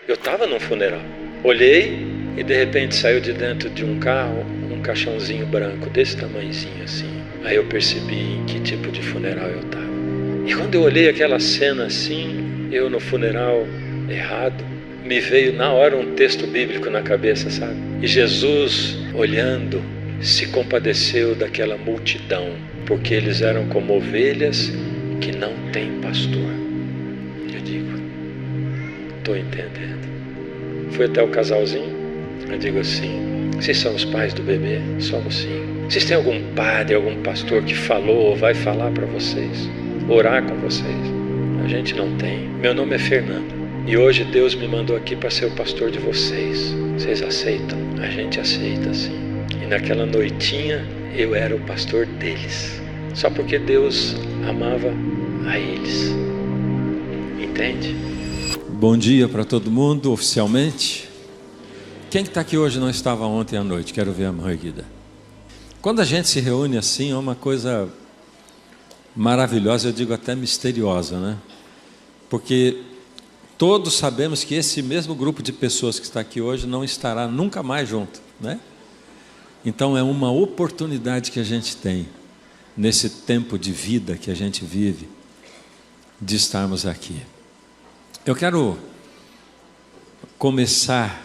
Eu estava num funeral. Olhei e de repente saiu de dentro de um carro um caixãozinho branco desse tamanhozinho assim. Aí eu percebi em que tipo de funeral eu estava. E quando eu olhei aquela cena assim, eu no funeral errado, me veio na hora um texto bíblico na cabeça, sabe? E Jesus, olhando, se compadeceu daquela multidão, porque eles eram como ovelhas que não têm pastor. Eu digo, estou entendendo. Fui até o casalzinho, eu digo assim, vocês são os pais do bebê? Somos sim. Vocês têm algum padre, algum pastor que falou ou vai falar para vocês? Orar com vocês? A gente não tem. Meu nome é Fernando. E hoje Deus me mandou aqui para ser o pastor de vocês. Vocês aceitam? A gente aceita, sim. E naquela noitinha eu era o pastor deles. Só porque Deus amava a eles. Entende? Bom dia para todo mundo, oficialmente. Quem que está aqui hoje não estava ontem à noite? Quero ver a mão erguida. Quando a gente se reúne assim, é uma coisa maravilhosa, eu digo até misteriosa, né? Porque todos sabemos que esse mesmo grupo de pessoas que está aqui hoje não estará nunca mais junto, né? Então é uma oportunidade que a gente tem, nesse tempo de vida que a gente vive, de estarmos aqui. Eu quero começar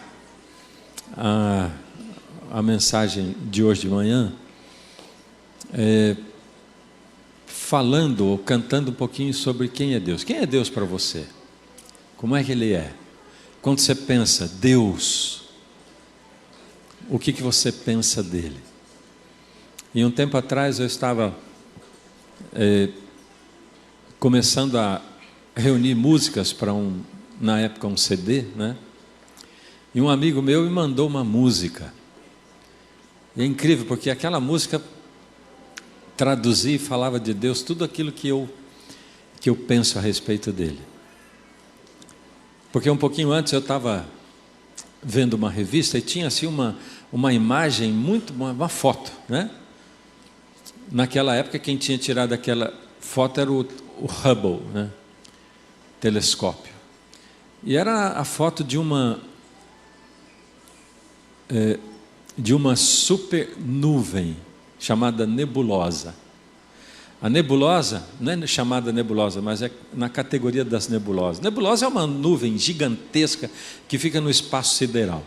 a mensagem de hoje de manhã falando ou cantando um pouquinho sobre quem é Deus. Quem é Deus para você? Como é que Ele é? Quando você pensa Deus, o que você pensa dele? E um tempo atrás eu estava começando a reunir músicas para na época um CD, né? E um amigo meu me mandou uma música. E é incrível porque aquela música traduzia e falava de Deus tudo aquilo que eu penso a respeito dele. Porque um pouquinho antes eu estava vendo uma revista e tinha assim uma imagem uma foto, né? Naquela época quem tinha tirado aquela foto era o Hubble, né? Telescópio. E era a foto de uma super nuvem chamada nebulosa. A nebulosa não é chamada nebulosa, mas é na categoria das nebulosas. Nebulosa é uma nuvem gigantesca que fica no espaço sideral.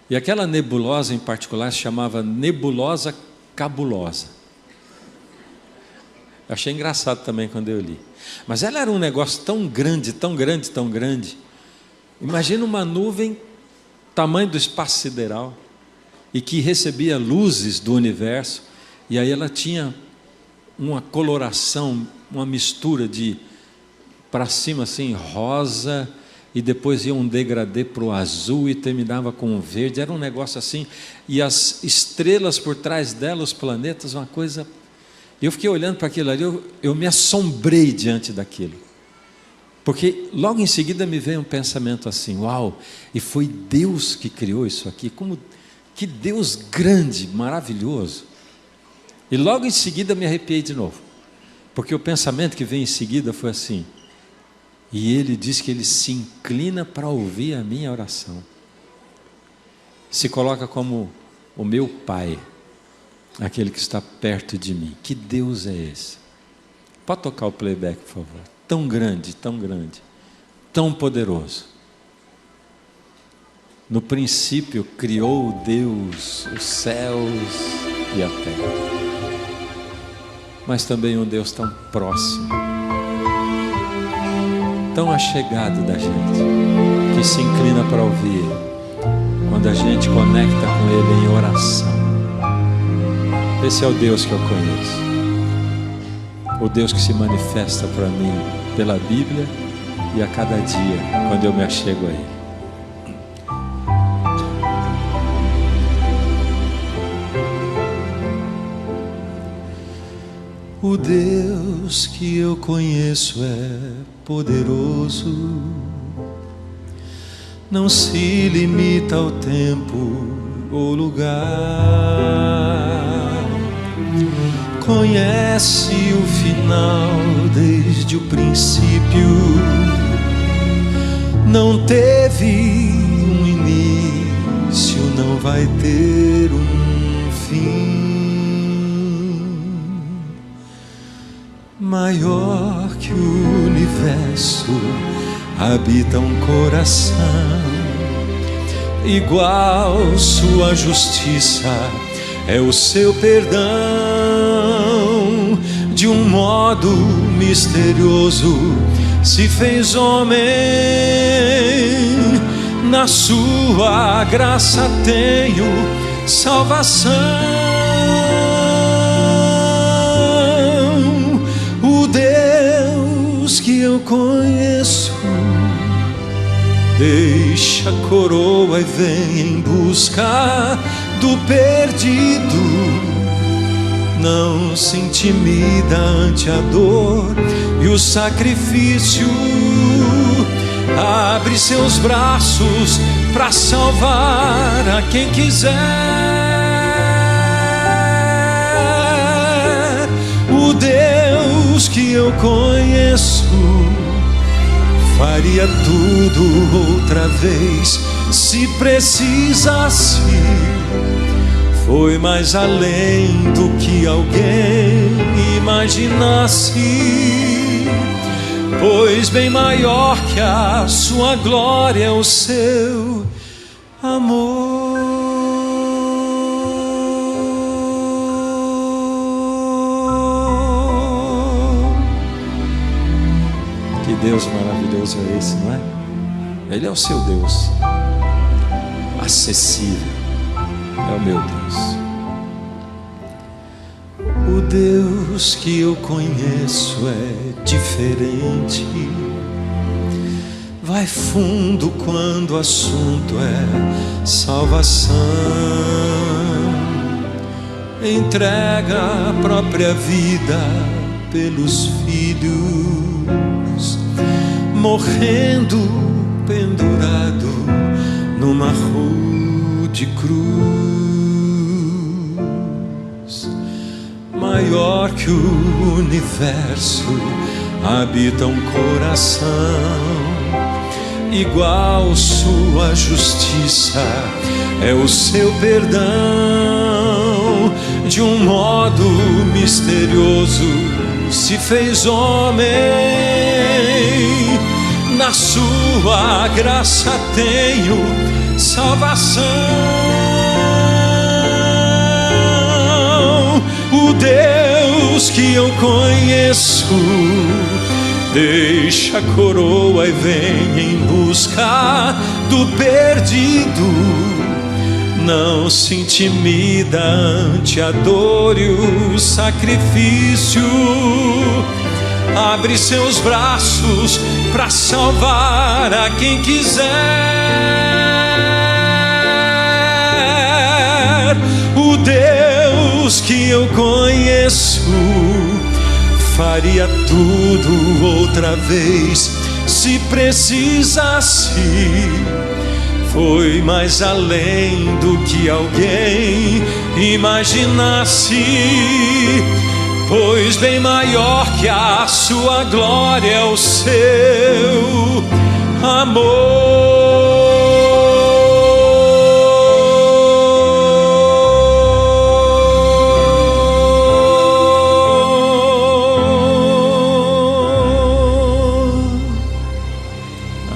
E aquela nebulosa em particular se chamava nebulosa cabulosa. Eu achei engraçado também quando eu li. Mas ela era um negócio tão grande, tão grande, tão grande. Imagina uma nuvem tamanho do espaço sideral e que recebia luzes do universo, e aí ela tinha uma coloração, uma mistura de para cima assim rosa, e depois ia um degradê para o azul e terminava com o verde. Era um negócio assim, e as estrelas por trás dela, os planetas, uma coisa. Eu fiquei olhando para aquilo ali, eu me assombrei diante daquilo, porque logo em seguida me veio um pensamento assim: uau, e foi Deus que criou isso aqui, que Deus grande, maravilhoso. E logo em seguida me arrepiei de novo, porque o pensamento que veio em seguida foi assim: e Ele diz que Ele se inclina para ouvir a minha oração, se coloca como o meu Pai, aquele que está perto de mim. Que Deus é esse? Pode tocar o playback, por favor. Tão grande, tão poderoso. No princípio criou Deus os céus e a terra. Mas também um Deus tão próximo, tão achegado da gente, que se inclina para ouvir quando a gente conecta com Ele em oração. Esse é o Deus que eu conheço, o Deus que se manifesta para mim pela Bíblia e a cada dia quando eu me achego a Ele. O Deus que eu conheço é poderoso, não se limita ao tempo ou lugar, conhece o final desde o princípio, não teve um início, não vai ter um fim. Maior que o universo habita um coração, igual sua justiça é o seu perdão. De um modo misterioso se fez homem, na sua graça tenho salvação. O Deus que eu conheço deixa a coroa e vem em busca do perdido. Não se intimida ante a dor e o sacrifício. Abre seus braços para salvar a quem quiser. O Deus que eu conheço faria tudo outra vez se precisasse. Foi mais além do que alguém imaginasse, pois bem maior que a sua glória é o seu amor. Que Deus maravilhoso é esse, não é? Ele é o seu Deus acessível. É o meu Deus. O Deus que eu conheço é diferente. Vai fundo quando o assunto é salvação. Entrega a própria vida pelos filhos, morrendo pendurado numa rude cruz. Maior que o universo habita um coração, igual sua justiça é o seu perdão. De um modo misterioso se fez homem, na sua graça tenho salvação. O Deus que eu conheço deixa a coroa e vem em busca do perdido. Não se intimida ante a dor e o sacrifício. Abre seus braços para salvar a quem quiser. O Deus que eu conheço faria tudo outra vez se precisasse. Foi mais além do que alguém imaginasse, pois bem maior que a sua glória é o seu amor.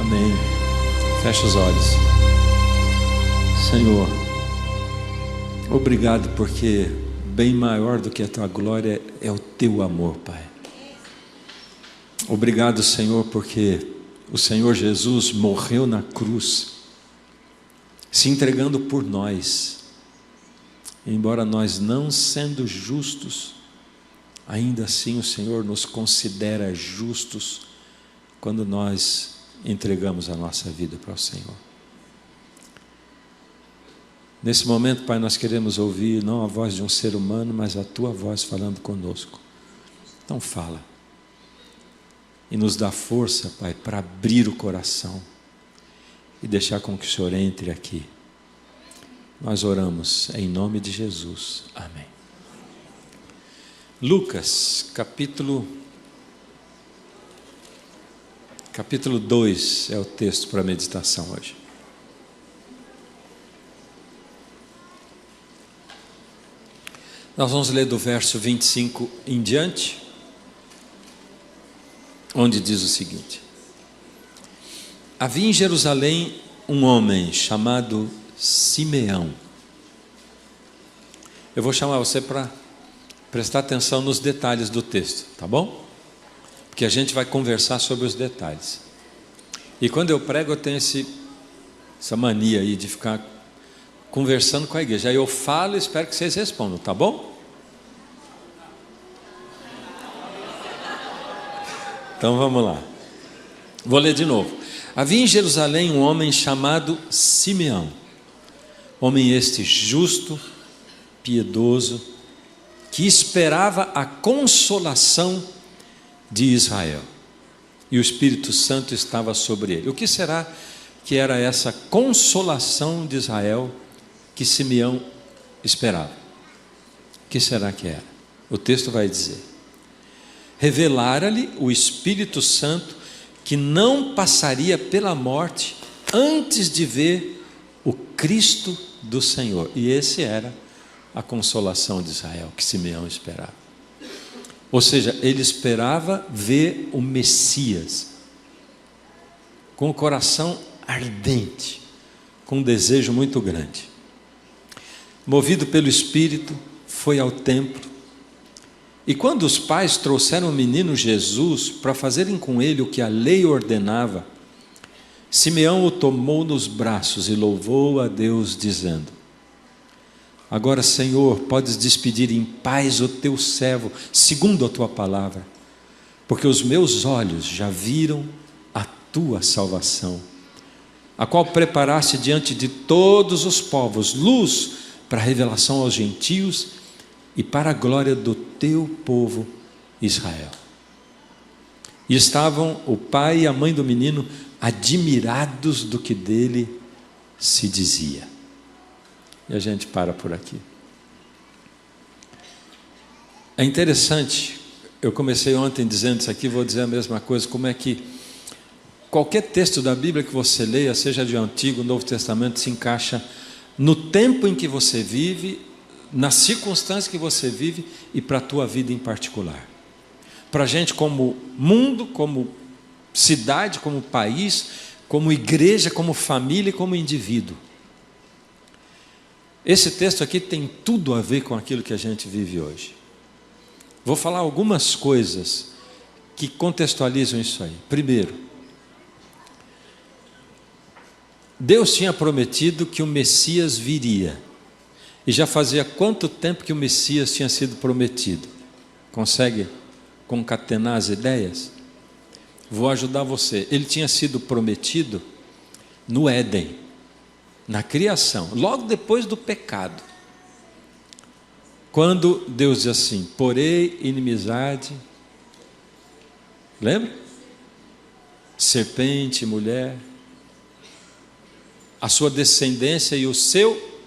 Amém. Fecha os olhos. Senhor, obrigado porque bem maior do que a tua glória é o teu amor, Pai. Obrigado, Senhor, porque o Senhor Jesus morreu na cruz, se entregando por nós. Embora nós não sendo justos, ainda assim o Senhor nos considera justos quando nós entregamos a nossa vida para o Senhor. Nesse momento, Pai, nós queremos ouvir não a voz de um ser humano, mas a tua voz falando conosco. Então fala e nos dá força, Pai, para abrir o coração e deixar com que o Senhor entre aqui. Nós oramos em nome de Jesus. Amém. Lucas, capítulo Capítulo 2 é o texto para a meditação hoje. Nós vamos ler do verso 25 em diante, onde diz o seguinte: havia em Jerusalém um homem chamado Simeão. Eu vou chamar você para prestar atenção nos detalhes do texto, tá bom? Porque a gente vai conversar sobre os detalhes. E quando eu prego, eu tenho essa mania aí de ficar conversando com a igreja. Aí eu falo e espero que vocês respondam, tá bom? Então vamos lá. Vou ler de novo. Havia em Jerusalém um homem chamado Simeão. Homem este justo, piedoso, que esperava a consolação de Israel. E o Espírito Santo estava sobre ele. O que será que era essa consolação de Israel que Simeão esperava? O que será que era? O texto vai dizer: revelara-lhe o Espírito Santo que não passaria pela morte antes de ver o Cristo do Senhor. E esse era a consolação de Israel que Simeão esperava. Ou seja, ele esperava ver o Messias com o coração ardente, com um desejo muito grande. Movido pelo Espírito, foi ao templo. E quando os pais trouxeram o menino Jesus para fazerem com ele o que a lei ordenava, Simeão o tomou nos braços e louvou a Deus, dizendo: agora, Senhor, podes despedir em paz o teu servo, segundo a tua palavra, porque os meus olhos já viram a tua salvação, a qual preparaste diante de todos os povos, luz para a revelação aos gentios e para a glória do teu povo Israel. E estavam o pai e a mãe do menino admirados do que dele se dizia. E a gente para por aqui. É interessante, eu comecei ontem dizendo isso aqui, vou dizer a mesma coisa, como é que qualquer texto da Bíblia que você leia, seja de Antigo ou Novo Testamento, se encaixa no tempo em que você vive, nas circunstâncias que você vive e para a tua vida em particular. Para a gente como mundo, como cidade, como país, como igreja, como família e como indivíduo. Esse texto aqui tem tudo a ver com aquilo que a gente vive hoje. Vou falar algumas coisas que contextualizam isso aí. Primeiro, Deus tinha prometido que o Messias viria. E já fazia quanto tempo que o Messias tinha sido prometido? Consegue concatenar as ideias? Vou ajudar você. Ele tinha sido prometido no Éden, na criação, logo depois do pecado. Quando Deus diz assim: porém inimizade, lembra? Serpente, mulher, a sua descendência e o seu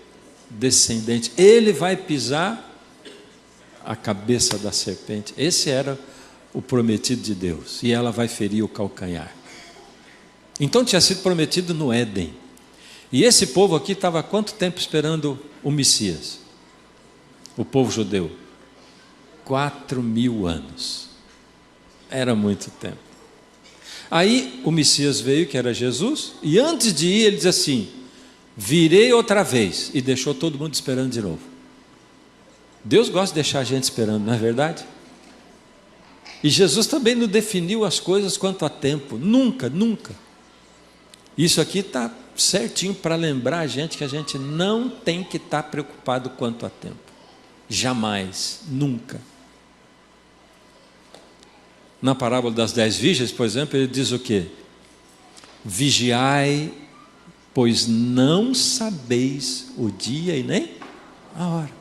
descendente, ele vai pisar a cabeça da serpente. Esse era o prometido de Deus, e ela vai ferir o calcanhar. Então tinha sido prometido no Éden. E esse povo aqui estava há quanto tempo esperando o Messias? O povo judeu? 4.000 anos. Era muito tempo. Aí o Messias veio, que era Jesus, e antes de ir ele diz assim: virei outra vez, e deixou todo mundo esperando de novo. Deus gosta de deixar a gente esperando, não é verdade? E Jesus também não definiu as coisas quanto a tempo, nunca, nunca. Isso aqui está certinho para lembrar a gente que a gente não tem que estar preocupado quanto a tempo, jamais, nunca. Na parábola das 10 virgens, por exemplo, ele diz o quê? Vigiai, pois não sabeis o dia e nem a hora.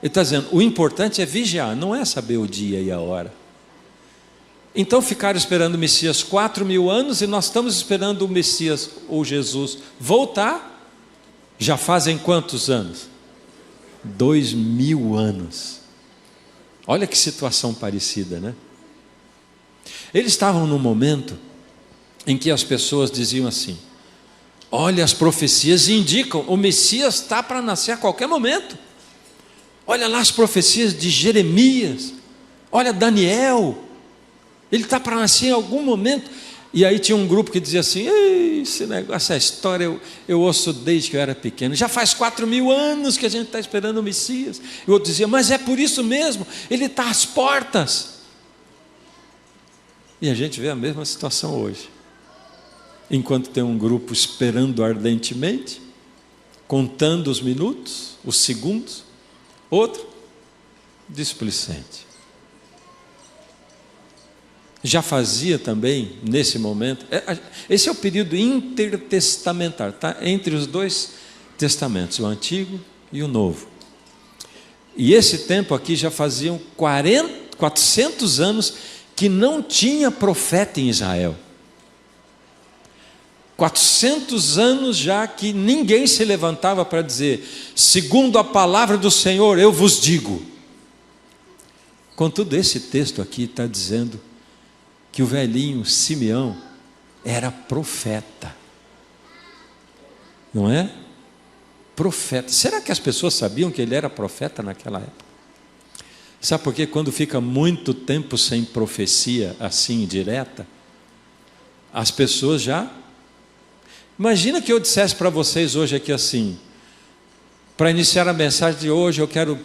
Ele está dizendo, o importante é vigiar, não é saber o dia e a hora. Então ficaram esperando o Messias 4.000 anos, e nós estamos esperando o Messias, ou Jesus, voltar, já fazem quantos anos? 2.000 anos. Olha que situação parecida, né? Eles estavam num momento em que as pessoas diziam assim: olha, as profecias indicam, o Messias está para nascer a qualquer momento. Olha lá as profecias de Jeremias, olha Daniel, ele está para nascer em algum momento. E aí tinha um grupo que dizia assim: esse negócio, essa história eu ouço desde que eu era pequeno, já faz 4.000 anos que a gente está esperando o Messias. E o outro dizia: mas é por isso mesmo, ele está às portas. E a gente vê a mesma situação hoje. Enquanto tem um grupo esperando ardentemente, contando os minutos, os segundos, outro displicente. Já fazia também, nesse momento, esse é o período intertestamentário, tá? Entre os dois testamentos, o Antigo e o Novo. E esse tempo aqui já faziam 400 anos que não tinha profeta em Israel. 400 anos já que ninguém se levantava para dizer: segundo a palavra do Senhor eu vos digo. Contudo, esse texto aqui está dizendo que o velhinho Simeão era profeta, não é? Profeta. Será que as pessoas sabiam que ele era profeta naquela época? Sabe por quê? Quando fica muito tempo sem profecia assim direta, as pessoas já... Imagina que eu dissesse para vocês hoje aqui assim: para iniciar a mensagem de hoje eu quero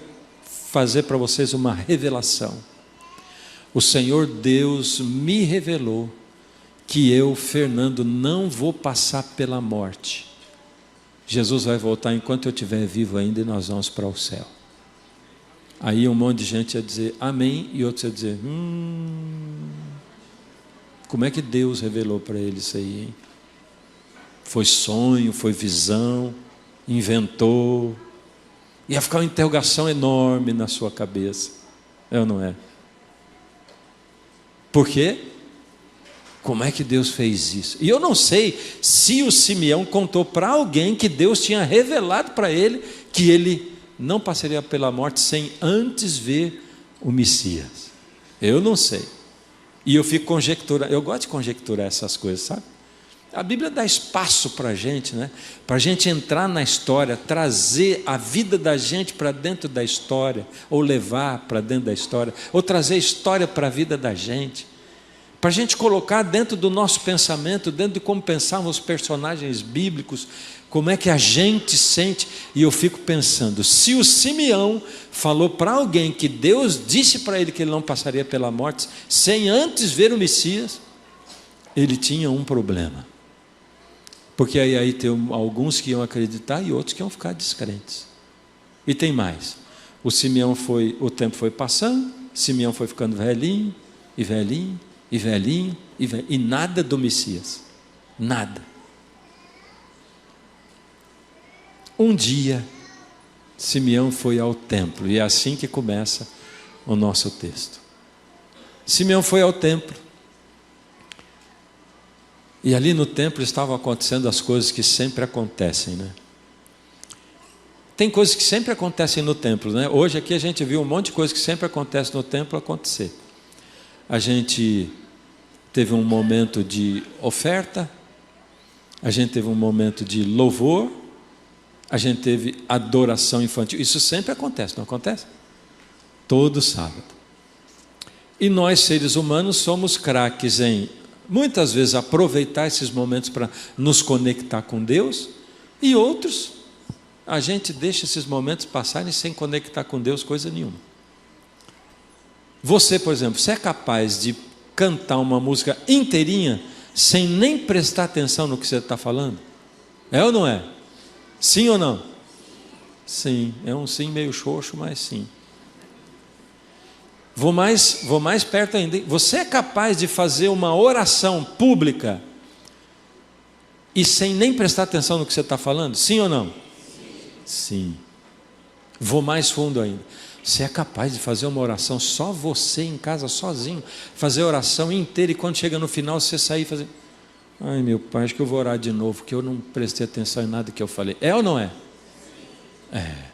fazer para vocês uma revelação. O Senhor Deus me revelou que eu, Fernando, não vou passar pela morte. Jesus vai voltar enquanto eu estiver vivo ainda e nós vamos para o céu. Aí um monte de gente ia dizer amém e outros ia dizer como é que Deus revelou para ele isso aí, hein? Foi sonho, foi visão, inventou. Ia ficar uma interrogação enorme na sua cabeça. É ou não é? Por quê? Como é que Deus fez isso? E eu não sei se o Simeão contou para alguém que Deus tinha revelado para ele que ele não passaria pela morte sem antes ver o Messias. Eu não sei. E eu fico conjecturando. Eu gosto de conjecturar essas coisas, sabe? A Bíblia dá espaço para a gente, né? Para a gente entrar na história, trazer a vida da gente para dentro da história, ou levar para dentro da história, ou trazer a história para a vida da gente, para a gente colocar dentro do nosso pensamento, dentro de como pensavam os personagens bíblicos, como é que a gente sente. E eu fico pensando, se o Simeão falou para alguém que Deus disse para ele que ele não passaria pela morte sem antes ver o Messias, ele tinha um problema. Porque aí tem alguns que iam acreditar e outros que iam ficar descrentes. E tem mais. O tempo foi passando, Simeão foi ficando velhinho, e velhinho, e velhinho, e nada do Messias. Nada. Um dia, Simeão foi ao templo, e é assim que começa o nosso texto. Simeão foi ao templo, e ali no templo estavam acontecendo as coisas que sempre acontecem, né? Tem coisas que sempre acontecem no templo, né? Hoje aqui a gente viu um monte de coisas que sempre acontecem no templo acontecer. A gente teve um momento de oferta, a gente teve um momento de louvor, a gente teve adoração infantil. Isso sempre acontece, não acontece? Todo sábado. E nós, seres humanos, somos craques em muitas vezes aproveitar esses momentos para nos conectar com Deus, e outros a gente deixa esses momentos passarem sem conectar com Deus coisa nenhuma. Você, por exemplo, você é capaz de cantar uma música inteirinha sem nem prestar atenção no que você está falando? É ou não é? Sim ou não? Sim, é um sim meio xoxo, mas sim. Vou mais perto ainda. Você é capaz de fazer uma oração pública e sem nem prestar atenção no que você está falando? Sim ou não? Sim. Vou mais fundo ainda. Você é capaz de fazer uma oração só você em casa, sozinho, fazer a oração inteira, e quando chega no final você sair e fazer: ai meu pai, acho que eu vou orar de novo, que eu não prestei atenção em nada que eu falei. É ou não é? É.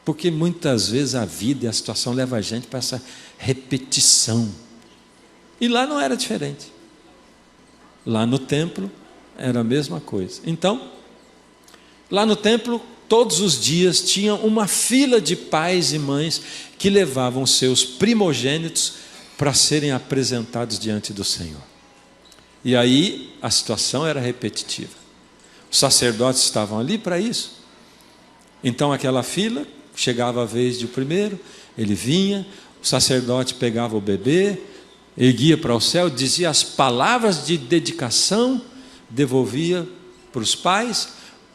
Porque muitas vezes a vida e a situação levam a gente para essa repetição. E lá não era diferente. Lá no templo era a mesma coisa. Então, lá no templo, todos os dias tinha uma fila de pais e mães que levavam seus primogênitos para serem apresentados diante do Senhor. E aí a situação era repetitiva. Os sacerdotes estavam ali para isso. Então aquela fila, chegava a vez de o primeiro, ele vinha, o sacerdote pegava o bebê, erguia para o céu, dizia as palavras de dedicação, devolvia para os pais,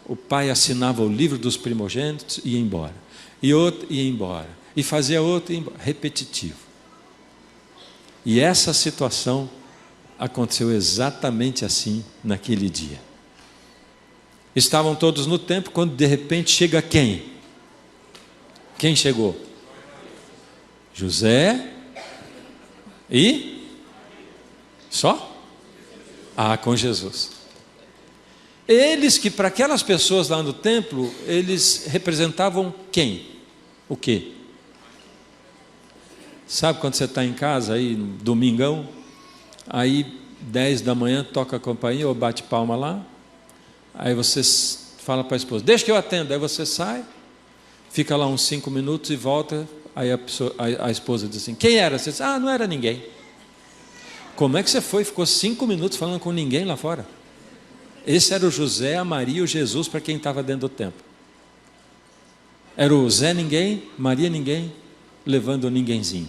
o pai assinava o livro dos primogênitos e ia embora. E outro ia embora. E fazia outro, ia embora. Repetitivo. E essa situação aconteceu exatamente assim naquele dia. Estavam todos no templo, quando de repente chega quem? Quem chegou? José e só? Com Jesus. Eles que para aquelas pessoas lá no templo, eles representavam quem? O quê? Sabe quando você está em casa aí, domingão, aí 10 da manhã toca a campainha ou bate palma lá, aí você fala para a esposa, deixa que eu atendo, aí você sai, fica lá uns 5 minutos e volta, aí a esposa diz assim, quem era? Você diz, não era ninguém. Como é que você foi? Ficou 5 minutos falando com ninguém lá fora? Esse era o José, a Maria e o Jesus para quem estava dentro do templo. Era o Zé ninguém, Maria ninguém, levando o ninguémzinho.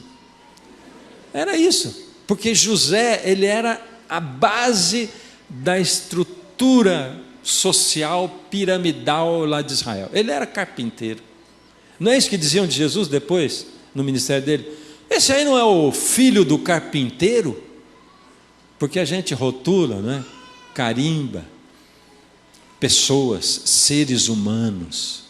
Era isso, porque José, ele era a base da estrutura social piramidal lá de Israel. Ele era carpinteiro. Não é isso que diziam de Jesus depois, no ministério dele? Esse aí não é o filho do carpinteiro? Porque a gente rotula, não é? Carimba pessoas, seres humanos.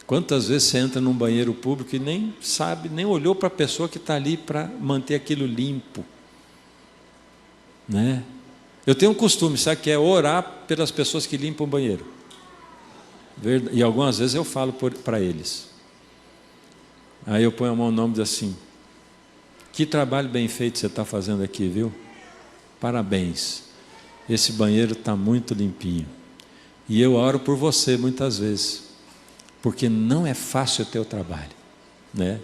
Quantas vezes você entra num banheiro público e nem sabe, nem olhou para a pessoa que está ali para manter aquilo limpo, né? Eu tenho um costume, sabe, que é orar pelas pessoas que limpam o banheiro. E algumas vezes eu falo para eles. Aí eu ponho a mão no nome e digo assim, que trabalho bem feito você está fazendo aqui, viu? Parabéns. Esse banheiro está muito limpinho. E eu oro por você muitas vezes, porque não é fácil o teu trabalho, né?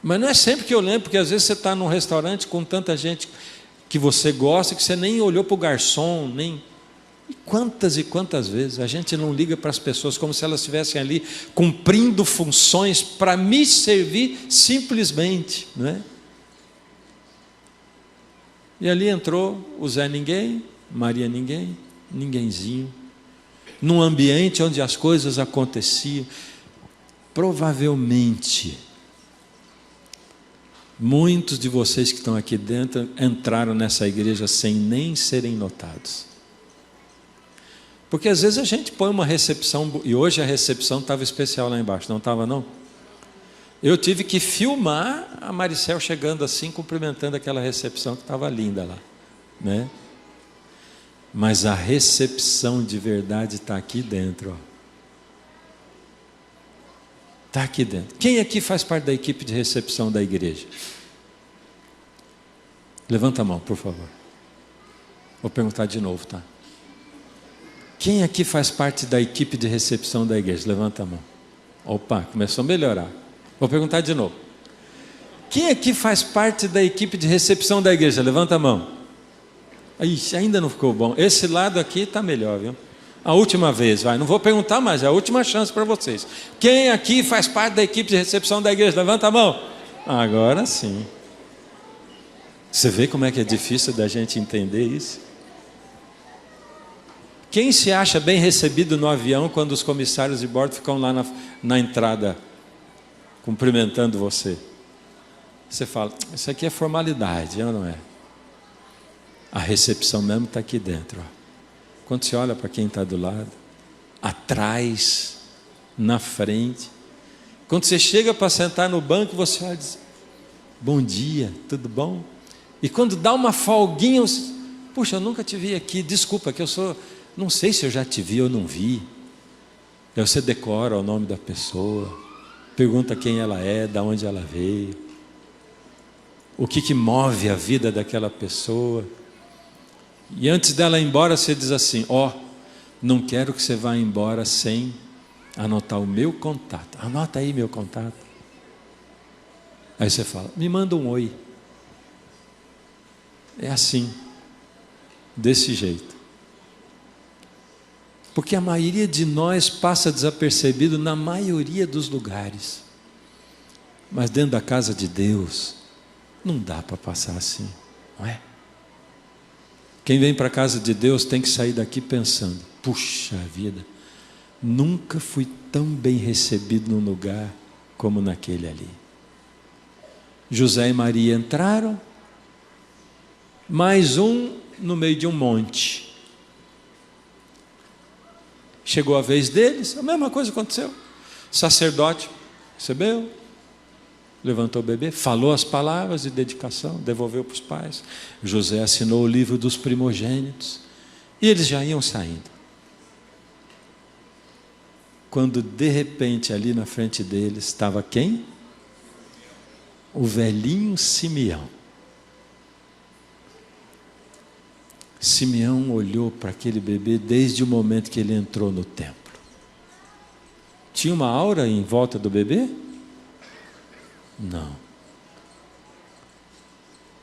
Mas não é sempre que eu lembro, porque às vezes você está num restaurante com tanta gente que você gosta, que você nem olhou para o garçom, nem... E quantas vezes a gente não liga para as pessoas como se elas estivessem ali cumprindo funções para me servir simplesmente, não é? E ali entrou o Zé ninguém, Maria ninguém, ninguémzinho, num ambiente onde as coisas aconteciam. Provavelmente muitos de vocês que estão aqui dentro entraram nessa igreja sem nem serem notados. Porque às vezes a gente põe uma recepção, e hoje a recepção estava especial lá embaixo, não estava não? Eu tive que filmar a Maricel chegando assim, cumprimentando aquela recepção que estava linda lá, né? Mas a recepção de verdade está aqui dentro, está aqui dentro. Quem aqui faz parte da equipe de recepção da igreja? Levanta a mão, por favor. Vou perguntar de novo, tá? Quem aqui faz parte da equipe de recepção da igreja? Levanta a mão. Opa, começou a melhorar. Vou perguntar de novo. Quem aqui faz parte da equipe de recepção da igreja? Levanta a mão. Ixi, ainda não ficou bom. Esse lado aqui está melhor, viu? A última vez, vai. Não vou perguntar mais, é a última chance para vocês. Quem aqui faz parte da equipe de recepção da igreja? Levanta a mão. Agora sim. Você vê como é que é difícil da gente entender isso? Quem se acha bem recebido no avião quando os comissários de bordo ficam lá na entrada cumprimentando você? Você fala, isso aqui é formalidade, não é? A recepção mesmo está aqui dentro, ó. Quando você olha para quem está do lado, atrás, na frente, quando você chega para sentar no banco, você olha e diz, bom dia, tudo bom? E quando dá uma folguinha, você, puxa, eu nunca te vi aqui, desculpa, que eu sou... Não sei se eu já te vi ou não vi. Aí você decora o nome da pessoa, pergunta quem ela é, de onde ela veio, o que move a vida daquela pessoa. E antes dela ir embora, você diz assim: não quero que você vá embora sem anotar o meu contato. Anota aí meu contato. Aí você fala: me manda um oi. É assim, desse jeito. Porque a maioria de nós passa desapercebido na maioria dos lugares. Mas dentro da casa de Deus, não dá para passar assim, não é? Quem vem para a casa de Deus tem que sair daqui pensando: puxa vida, nunca fui tão bem recebido num lugar como naquele ali. José e Maria entraram, mais um no meio de um monte. Chegou a vez deles, a mesma coisa aconteceu. O sacerdote recebeu, levantou o bebê, falou as palavras de dedicação, devolveu para os pais. José assinou o livro dos primogênitos e eles já iam saindo. Quando de repente ali na frente deles estava quem? O velhinho Simeão. Simeão olhou para aquele bebê desde o momento que ele entrou no templo. Tinha uma aura em volta do bebê? Não.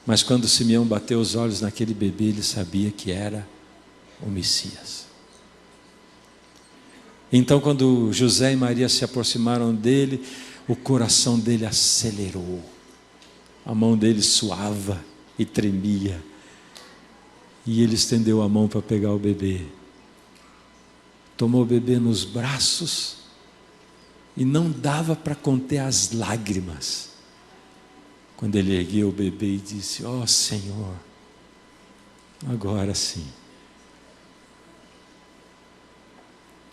Mas quando Simeão bateu os olhos naquele bebê, ele sabia que era o Messias. Então, quando José e Maria se aproximaram dele, o coração dele acelerou. A mão dele suava e tremia. E ele estendeu a mão para pegar o bebê. Tomou o bebê nos braços e não dava para conter as lágrimas. Quando ele ergueu o bebê e disse: ó Senhor, agora sim.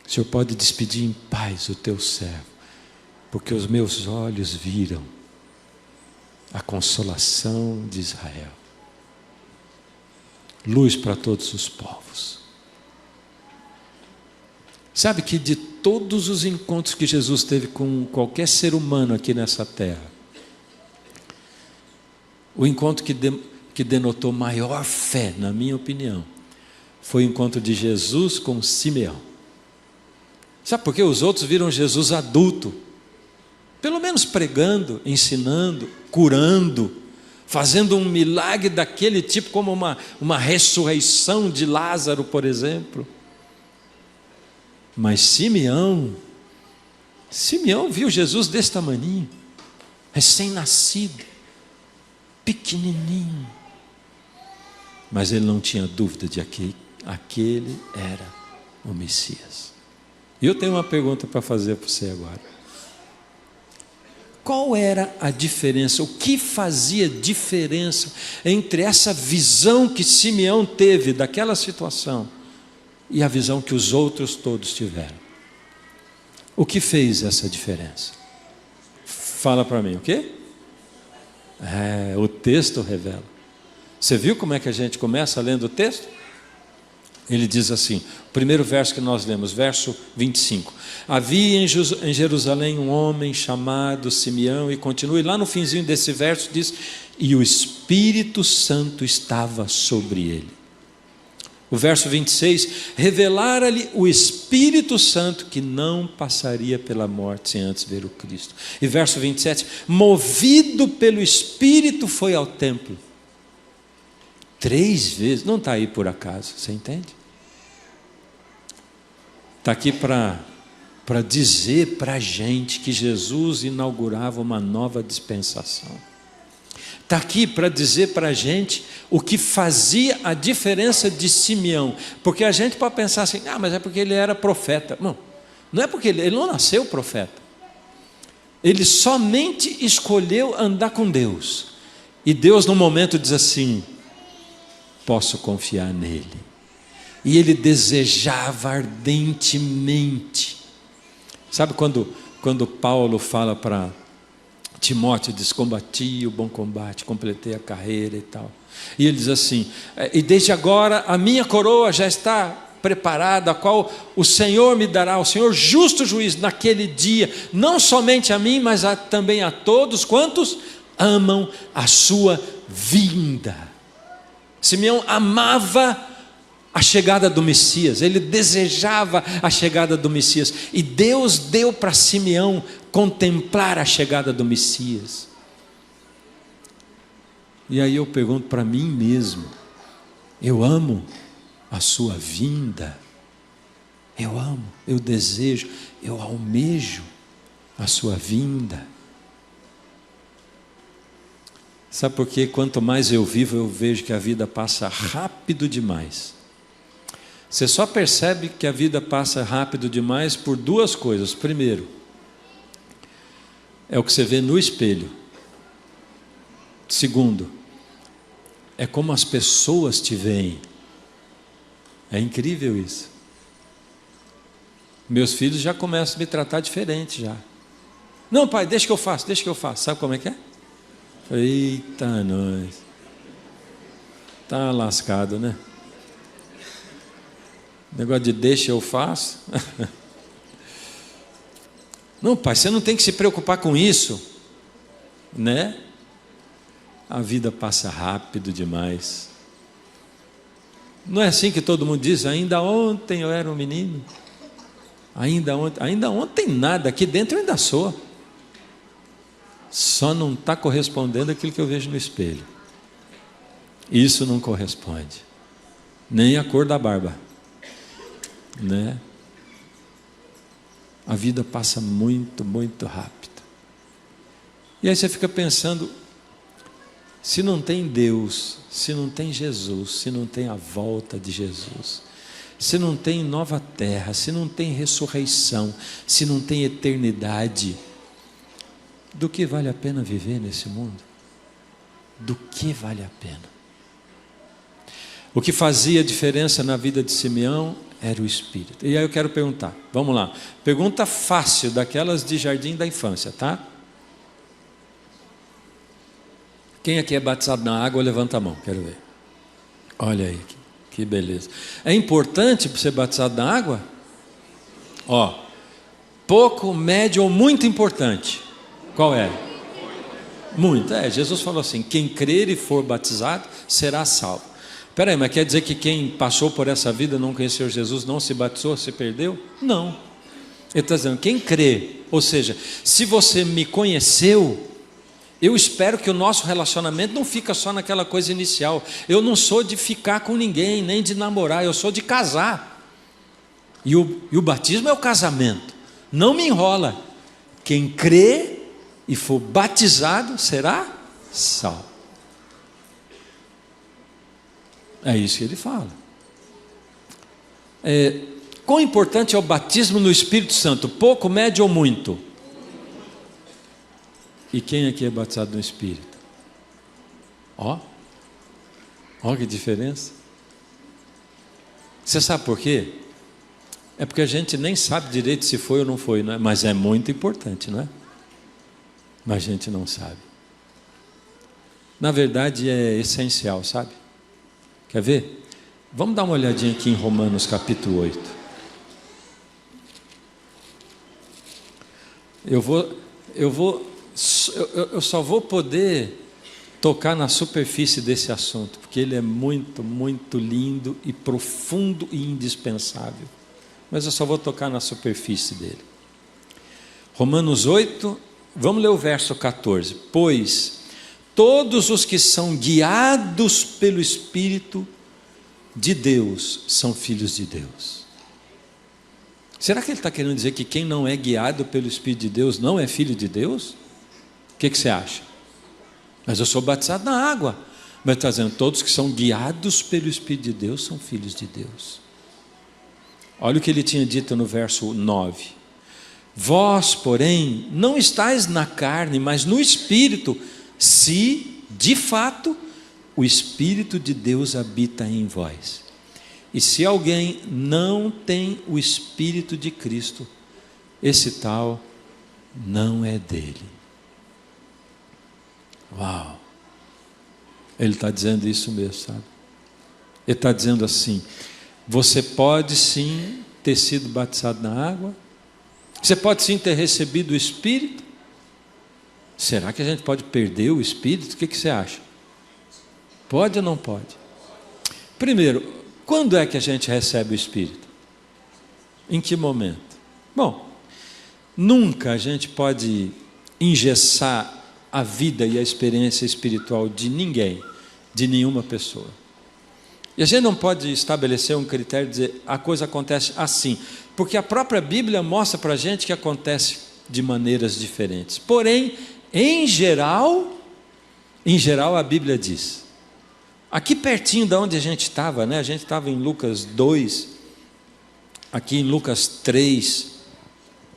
O Senhor pode despedir em paz o teu servo, porque os meus olhos viram a consolação de Israel. Luz para todos os povos. Sabe que de todos os encontros que Jesus teve com qualquer ser humano aqui nessa terra, o encontro que denotou maior fé, na minha opinião, foi o encontro de Jesus com Simeão. Sabe por quê? Os outros viram Jesus adulto, pelo menos pregando, ensinando, curando, fazendo um milagre daquele tipo, como uma ressurreição de Lázaro, por exemplo. Mas Simeão viu Jesus desse tamaninho, recém-nascido, pequenininho. Mas ele não tinha dúvida de que aquele era o Messias. E eu tenho uma pergunta para fazer para você agora. Qual era a diferença? O que fazia diferença entre essa visão que Simeão teve daquela situação e a visão que os outros todos tiveram? O que fez essa diferença? Fala para mim, o quê? O texto revela. Você viu como é que a gente começa lendo o texto? Ele diz assim, o primeiro verso que nós lemos, verso 25. Havia em Jerusalém um homem chamado Simeão, e continua, e lá no finzinho desse verso diz, e o Espírito Santo estava sobre ele. O verso 26, revelara-lhe o Espírito Santo que não passaria pela morte sem antes ver o Cristo. E verso 27, movido pelo Espírito foi ao templo. 3 vezes, não está aí por acaso, você entende? Está aqui para dizer para a gente que Jesus inaugurava uma nova dispensação. Está aqui para dizer para a gente o que fazia a diferença de Simeão. Porque a gente pode pensar assim, mas é porque ele era profeta. Não é porque ele não nasceu profeta. Ele somente escolheu andar com Deus. E Deus no momento diz assim, posso confiar nele. E ele desejava ardentemente. Sabe quando Paulo fala para Timóteo, diz, combati o bom combate, completei a carreira e tal. E ele diz assim, e desde agora a minha coroa já está preparada, a qual o Senhor me dará, o Senhor justo juiz naquele dia, não somente a mim, mas também a todos quantos amam a sua vinda. Simeão amava a chegada do Messias, ele desejava a chegada do Messias, e Deus deu para Simeão contemplar a chegada do Messias. E aí eu pergunto para mim mesmo: eu amo a sua vinda, eu amo, eu desejo, eu almejo a sua vinda. Sabe por quê? Quanto mais eu vivo, eu vejo que a vida passa rápido demais. Você só percebe que a vida passa rápido demais por duas coisas. Primeiro, é o que você vê no espelho. Segundo, é como as pessoas te veem. É incrível isso. Meus filhos já começam a me tratar diferente já. Não, pai, deixa que eu faço, deixa que eu faço. Sabe como é que é? Eita, nós. Tá lascado, né? Negócio de deixa eu faço. Não, pai, você não tem que se preocupar com isso, né? A vida passa rápido demais. Não é assim que todo mundo diz? Ainda ontem eu era um menino. Ainda ontem nada, aqui dentro eu ainda sou. Só não está correspondendo àquilo que eu vejo no espelho. Isso não corresponde. Nem a cor da barba, né? A vida passa muito, muito rápido. E aí você fica pensando, se não tem Deus, se não tem Jesus, se não tem a volta de Jesus, se não tem nova terra, se não tem ressurreição, se não tem eternidade, do que vale a pena viver nesse mundo? Do que vale a pena? O que fazia diferença na vida de Simeão era o Espírito. E aí eu quero perguntar, vamos lá, pergunta fácil, daquelas de jardim da infância, tá? Quem aqui é batizado na água, levanta a mão, quero ver. Olha aí, que beleza. É importante para ser batizado na água? Ó, pouco, médio ou muito importante? Qual é? Muito, Jesus falou assim, quem crer e for batizado, será salvo. Espera aí, mas quer dizer que quem passou por essa vida, não conheceu Jesus, não se batizou, se perdeu? Não. Ele está dizendo, quem crê, ou seja, se você me conheceu, eu espero que o nosso relacionamento não fica só naquela coisa inicial. Eu não sou de ficar com ninguém, nem de namorar, eu sou de casar. E o batismo é o casamento. Não me enrola. Quem crê e for batizado, será salvo. É isso que ele fala. Quão importante é o batismo no Espírito Santo? Pouco, médio ou muito? E quem aqui é batizado no Espírito? Ó que diferença. Você sabe por quê? É porque a gente nem sabe direito se foi ou não foi, não é? Mas é muito importante, não é? Mas a gente não sabe. Na verdade é essencial, sabe? Quer ver? Vamos dar uma olhadinha aqui em Romanos capítulo 8. Eu só vou poder tocar na superfície desse assunto, porque ele é muito, muito lindo e profundo e indispensável. Mas eu só vou tocar na superfície dele. Romanos 8, vamos ler o verso 14. Pois todos os que são guiados pelo Espírito de Deus são filhos de Deus. Será que ele está querendo dizer que quem não é guiado pelo Espírito de Deus não é filho de Deus? O que você acha? Mas eu sou batizado na água. Mas está dizendo, todos que são guiados pelo Espírito de Deus são filhos de Deus. Olha o que ele tinha dito no verso 9. Vós, porém, não estáis na carne, mas no Espírito, se, de fato, o Espírito de Deus habita em vós. E se alguém não tem o Espírito de Cristo, esse tal não é dele. Uau! Ele está dizendo isso mesmo, sabe? Ele está dizendo assim, você pode sim ter sido batizado na água, você pode sim ter recebido o Espírito. Será que a gente pode perder o Espírito? O que você acha? Pode ou não pode? Primeiro, Quando é que a gente recebe o Espírito? Em que momento? Bom, nunca a gente pode engessar a vida e a experiência espiritual de ninguém, de nenhuma pessoa. E a gente não pode estabelecer um critério e dizer, a coisa acontece assim, porque a própria Bíblia mostra para a gente que acontece de maneiras diferentes. Porém, em geral a Bíblia diz, aqui pertinho de onde a gente estava, né? A gente estava em Lucas 2, aqui em Lucas 3,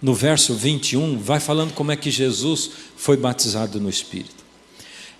no verso 21, vai falando como é que Jesus foi batizado no Espírito.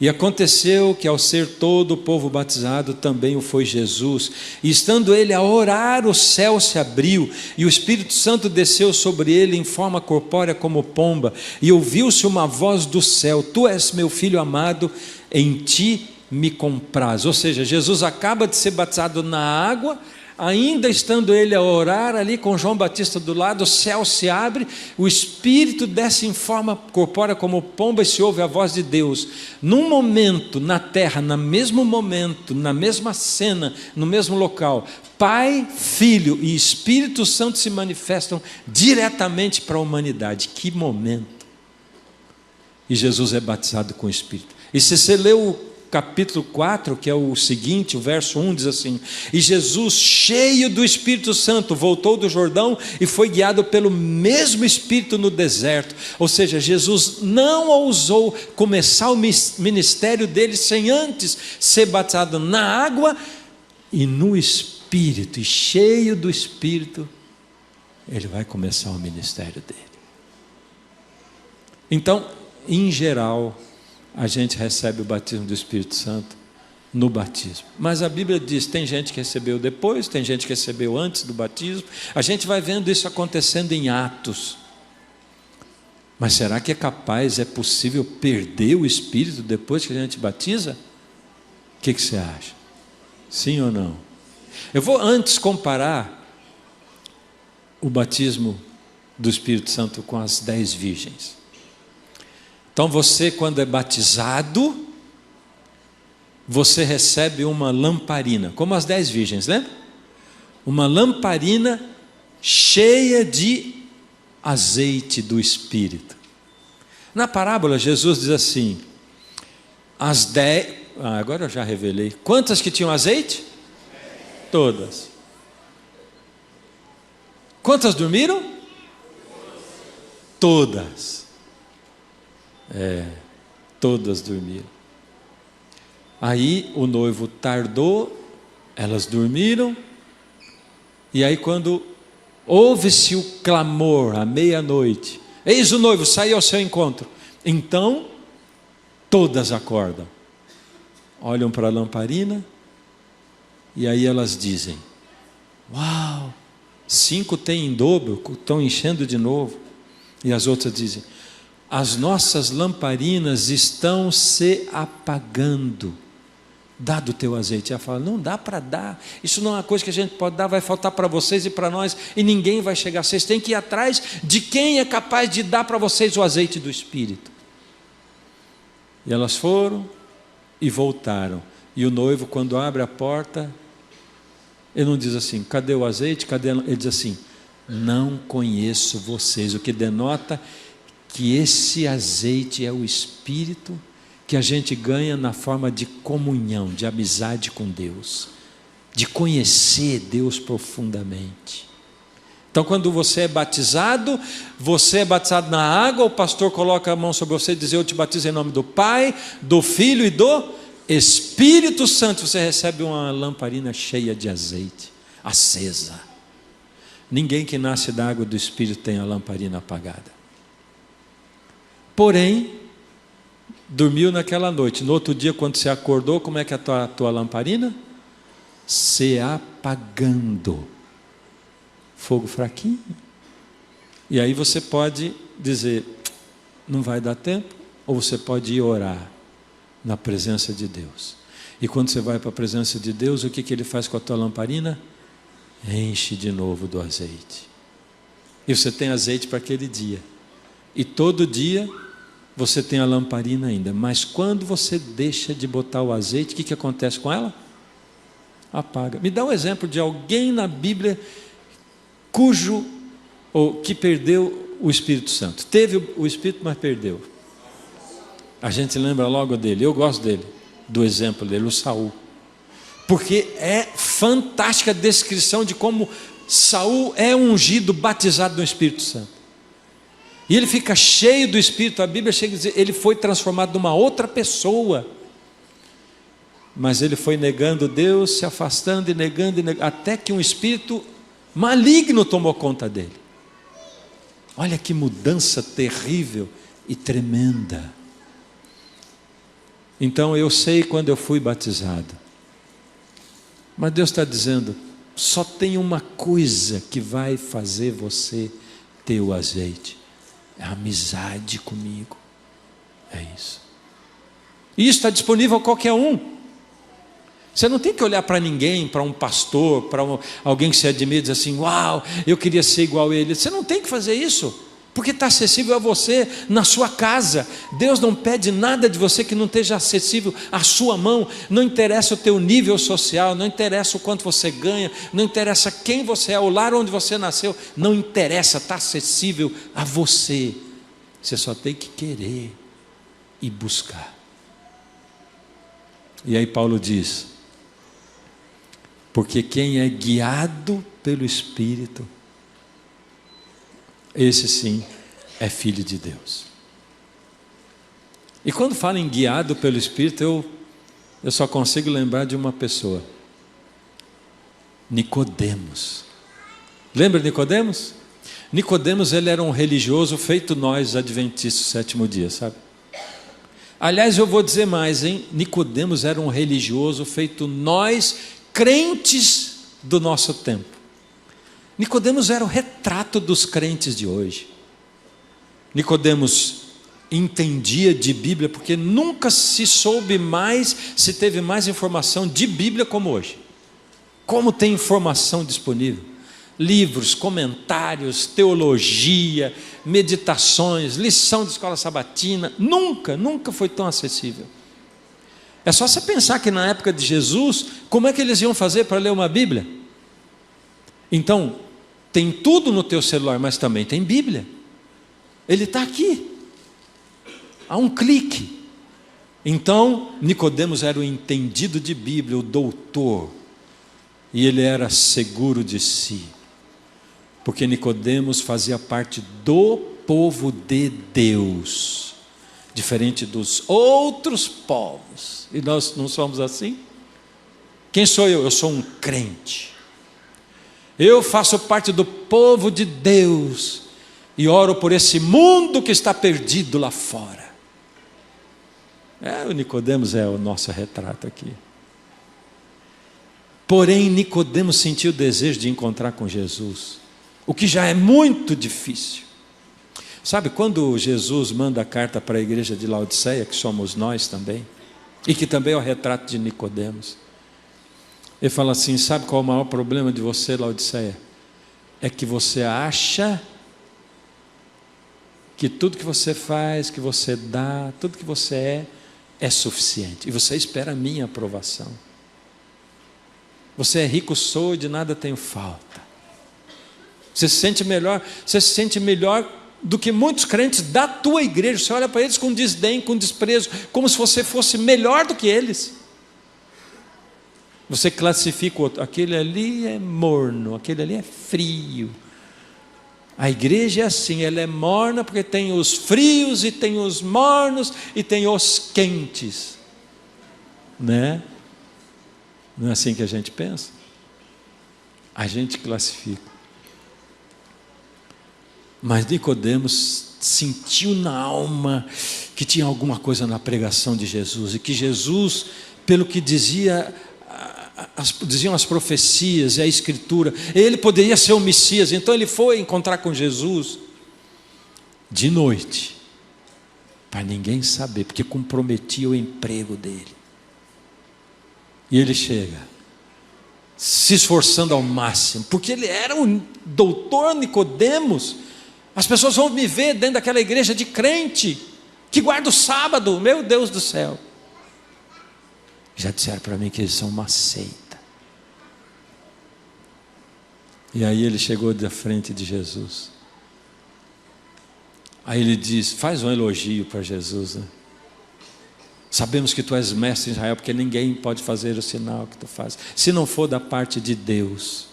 E aconteceu que ao ser todo o povo batizado, também o foi Jesus. E estando ele a orar, o céu se abriu, e o Espírito Santo desceu sobre ele em forma corpórea como pomba, e ouviu-se uma voz do céu, tu és meu filho amado, em ti me compraz. Ou seja, Jesus acaba de ser batizado na água, ainda estando ele a orar ali com João Batista do lado, o céu se abre, o Espírito desce em forma corpórea como pomba e se ouve a voz de Deus. Num momento na terra, no mesmo momento, na mesma cena, no mesmo local, Pai, Filho e Espírito Santo se manifestam diretamente para a humanidade. Que momento! E Jesus é batizado com o Espírito. E se você leu o capítulo 4, que é o seguinte, o verso 1 diz assim, e Jesus, cheio do Espírito Santo, voltou do Jordão e foi guiado pelo mesmo Espírito no deserto. Ou seja, Jesus não ousou começar o ministério dele sem antes ser batizado na água e no Espírito, e cheio do Espírito, ele vai começar o ministério dele. Então, em geral, a gente recebe o batismo do Espírito Santo no batismo. Mas a Bíblia diz, tem gente que recebeu depois, tem gente que recebeu antes do batismo. A gente vai vendo isso acontecendo em Atos. Mas será que é possível perder o Espírito depois que a gente batiza? O que você acha? Sim ou não? Eu vou antes comparar o batismo do Espírito Santo com as 10 virgens. Então você, quando é batizado, você recebe uma lamparina, como as 10 virgens, lembra? Uma lamparina cheia de azeite do Espírito. Na parábola, Jesus diz assim, as 10, agora eu já revelei, quantas que tinham azeite? Todas. Quantas dormiram? Todas. Todas dormiram. Aí o noivo tardou, elas dormiram, e aí quando ouve-se o clamor à meia-noite, eis o noivo, sai ao seu encontro. Então, todas acordam, olham para a lamparina, e aí elas dizem, uau, 5 tem em dobro, estão enchendo de novo. E as outras dizem, as nossas lamparinas estão se apagando. Dá do teu azeite. Ela fala, não dá para dar, isso não é uma coisa que a gente pode dar, vai faltar para vocês e para nós, e ninguém vai chegar, vocês têm que ir atrás de quem é capaz de dar para vocês o azeite do Espírito. E elas foram e voltaram, e o noivo, quando abre a porta, ele não diz assim, cadê o azeite? Ele diz assim, não conheço vocês, o que denota que esse azeite é o Espírito que a gente ganha na forma de comunhão, de amizade com Deus, de conhecer Deus profundamente. Então, quando você é batizado na água, o pastor coloca a mão sobre você e diz, eu te batizo em nome do Pai, do Filho e do Espírito Santo. Você recebe uma lamparina cheia de azeite, acesa. Ninguém que nasce da água do Espírito tem a lamparina apagada. Porém, dormiu naquela noite, no outro dia quando você acordou, como é que é a tua lamparina? Se apagando, fogo fraquinho. E aí você pode dizer, não vai dar tempo, ou você pode ir orar na presença de Deus. E quando você vai para a presença de Deus, o que ele faz com a tua lamparina? Enche de novo do azeite. E você tem azeite para aquele dia. E todo dia você tem a lamparina ainda. Mas quando você deixa de botar o azeite, o que acontece com ela? Apaga. Me dá um exemplo de alguém na Bíblia que perdeu o Espírito Santo. Teve o Espírito, mas perdeu. A gente lembra logo dele. Eu gosto dele, do exemplo dele, o Saul. Porque é fantástica a descrição de como Saul é ungido, batizado no Espírito Santo. E ele fica cheio do Espírito. A Bíblia chega a dizer, ele foi transformado numa outra pessoa. Mas ele foi negando Deus, se afastando e negando, até que um espírito maligno tomou conta dele. Olha que mudança terrível e tremenda. Então eu sei quando eu fui batizado. Mas Deus está dizendo, só tem uma coisa que vai fazer você ter o azeite. É a amizade comigo. É isso. E isso está disponível a qualquer um. Você não tem que olhar para ninguém, para um pastor, para alguém que se admira e diz assim, uau, eu queria ser igual a ele. Você não tem que fazer isso, porque está acessível a você na sua casa. Deus não pede nada de você que não esteja acessível à sua mão. Não interessa o teu nível social, não interessa o quanto você ganha, não interessa quem você é, o lar onde você nasceu, não interessa, está acessível a você. Você só tem que querer e buscar. E aí Paulo diz, porque quem é guiado pelo Espírito, esse sim é filho de Deus. E quando falo em guiado pelo Espírito, eu só consigo lembrar de uma pessoa, Nicodemos. Lembra de Nicodemos? Nicodemos, ele era um religioso feito nós, adventistas do sétimo dia, sabe? Aliás, eu vou dizer mais, hein? Nicodemos era um religioso feito nós, crentes do nosso tempo. Nicodemos era o retrato dos crentes de hoje. Nicodemos entendia de Bíblia, porque nunca se soube mais, se teve mais informação de Bíblia como hoje. Como tem informação disponível? Livros, comentários, teologia, meditações, lição de escola sabatina, nunca foi tão acessível. É só você pensar que na época de Jesus, como é que eles iam fazer para ler uma Bíblia? Então, tem tudo no teu celular, mas também tem Bíblia. Ele está aqui, a um clique. Então, Nicodemos era o entendido de Bíblia, o doutor, e ele era seguro de si, porque Nicodemos fazia parte do povo de Deus, diferente dos outros povos. E nós não somos assim? Quem sou eu? Eu sou um crente. Eu faço parte do povo de Deus e oro por esse mundo que está perdido lá fora. O Nicodemos é o nosso retrato aqui. Porém, Nicodemos sentiu o desejo de encontrar com Jesus, o que já é muito difícil. Sabe, quando Jesus manda a carta para a igreja de Laodiceia, que somos nós também, e que também é o retrato de Nicodemos, ele fala assim, sabe qual é o maior problema de você, Laodiceia? É que você acha que tudo que você faz, que você dá, tudo que você é suficiente, e você espera a minha aprovação. Você é rico, sou, e de nada tenho falta. Você se sente melhor do que muitos crentes da tua igreja. Você olha para eles com desdém, com desprezo, como se você fosse melhor do que eles. Você classifica o outro, aquele ali é morno, aquele ali é frio. A igreja é assim, ela é morna porque tem os frios e tem os mornos e tem os quentes, né? Não é assim que a gente pensa? A gente classifica. Mas Nicodemos sentiu na alma que tinha alguma coisa na pregação de Jesus, e que Jesus, pelo que diziam as profecias e a Escritura, ele poderia ser o Messias. Então ele foi encontrar com Jesus de noite, para ninguém saber, porque comprometia o emprego dele. E ele chega, se esforçando ao máximo, porque ele era o doutor Nicodemos. As pessoas vão me ver dentro daquela igreja de crente, que guarda o sábado, meu Deus do céu. Já disseram para mim que eles são uma seita. E aí ele chegou da frente de Jesus. Aí ele diz, faz um elogio para Jesus, né? Sabemos que tu és mestre em Israel, porque ninguém pode fazer o sinal que tu fazes, se não for da parte de Deus.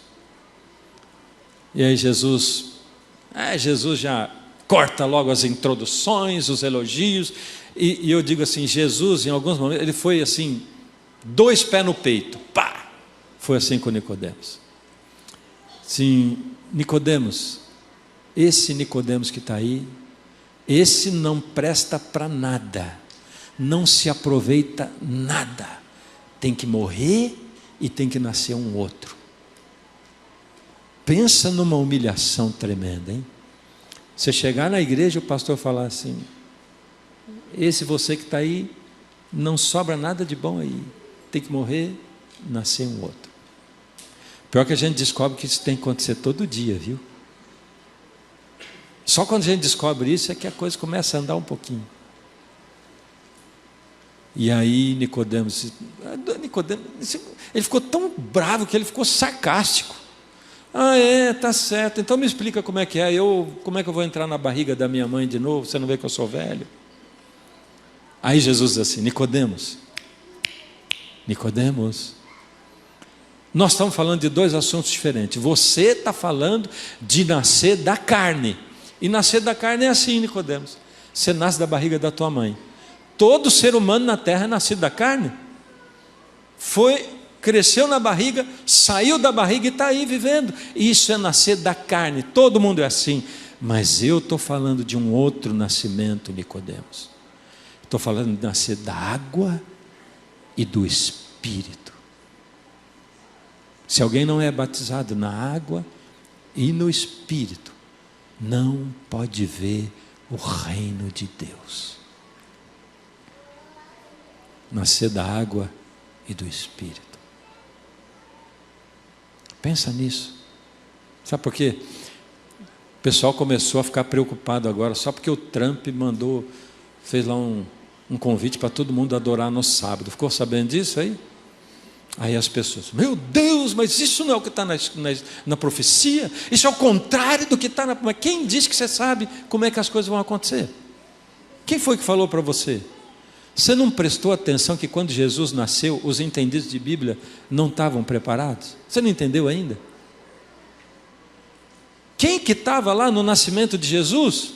E aí Jesus já corta logo as introduções, os elogios, e eu digo assim, Jesus em alguns momentos, ele foi assim, 2 pés no peito, pá! Foi assim com Nicodemos. Sim, Nicodemos, esse Nicodemos que está aí, esse não presta para nada, não se aproveita nada, tem que morrer e tem que nascer um outro. Pensa numa humilhação tremenda, hein? Você chegar na igreja e o pastor falar assim, esse você que está aí, não sobra nada de bom aí, tem que morrer, nascer um outro. Pior que a gente descobre que isso tem que acontecer todo dia, viu? Só quando a gente descobre isso é que a coisa começa a andar um pouquinho. E aí Nicodemos, ele ficou tão bravo que ele ficou sarcástico. Tá certo, então me explica como é que é, como é que eu vou entrar na barriga da minha mãe de novo, você não vê que eu sou velho? Aí Jesus diz assim, Nicodemos, nós estamos falando de 2 assuntos diferentes. Você está falando de nascer da carne, e nascer da carne é assim, Nicodemos, você nasce da barriga da tua mãe. Todo ser humano na terra é nascido da carne, cresceu na barriga, saiu da barriga e está aí vivendo. Isso é nascer da carne, todo mundo é assim. Mas eu estou falando de um outro nascimento, Nicodemos. Estou falando de nascer da água e do Espírito. Se alguém não é batizado na água e no Espírito, não pode ver o reino de Deus. Nascer da água e do Espírito. Pensa nisso. Sabe por quê? O pessoal começou a ficar preocupado agora, só porque o Trump fez lá um convite para todo mundo adorar no sábado. Ficou sabendo disso aí? Aí as pessoas, meu Deus, mas isso não é o que está na profecia? Isso é o contrário do que está na... Mas quem disse que você sabe como é que as coisas vão acontecer? Quem foi que falou para você? Você não prestou atenção que quando Jesus nasceu, os entendidos de Bíblia não estavam preparados? Você não entendeu ainda? Quem que estava lá no nascimento de Jesus?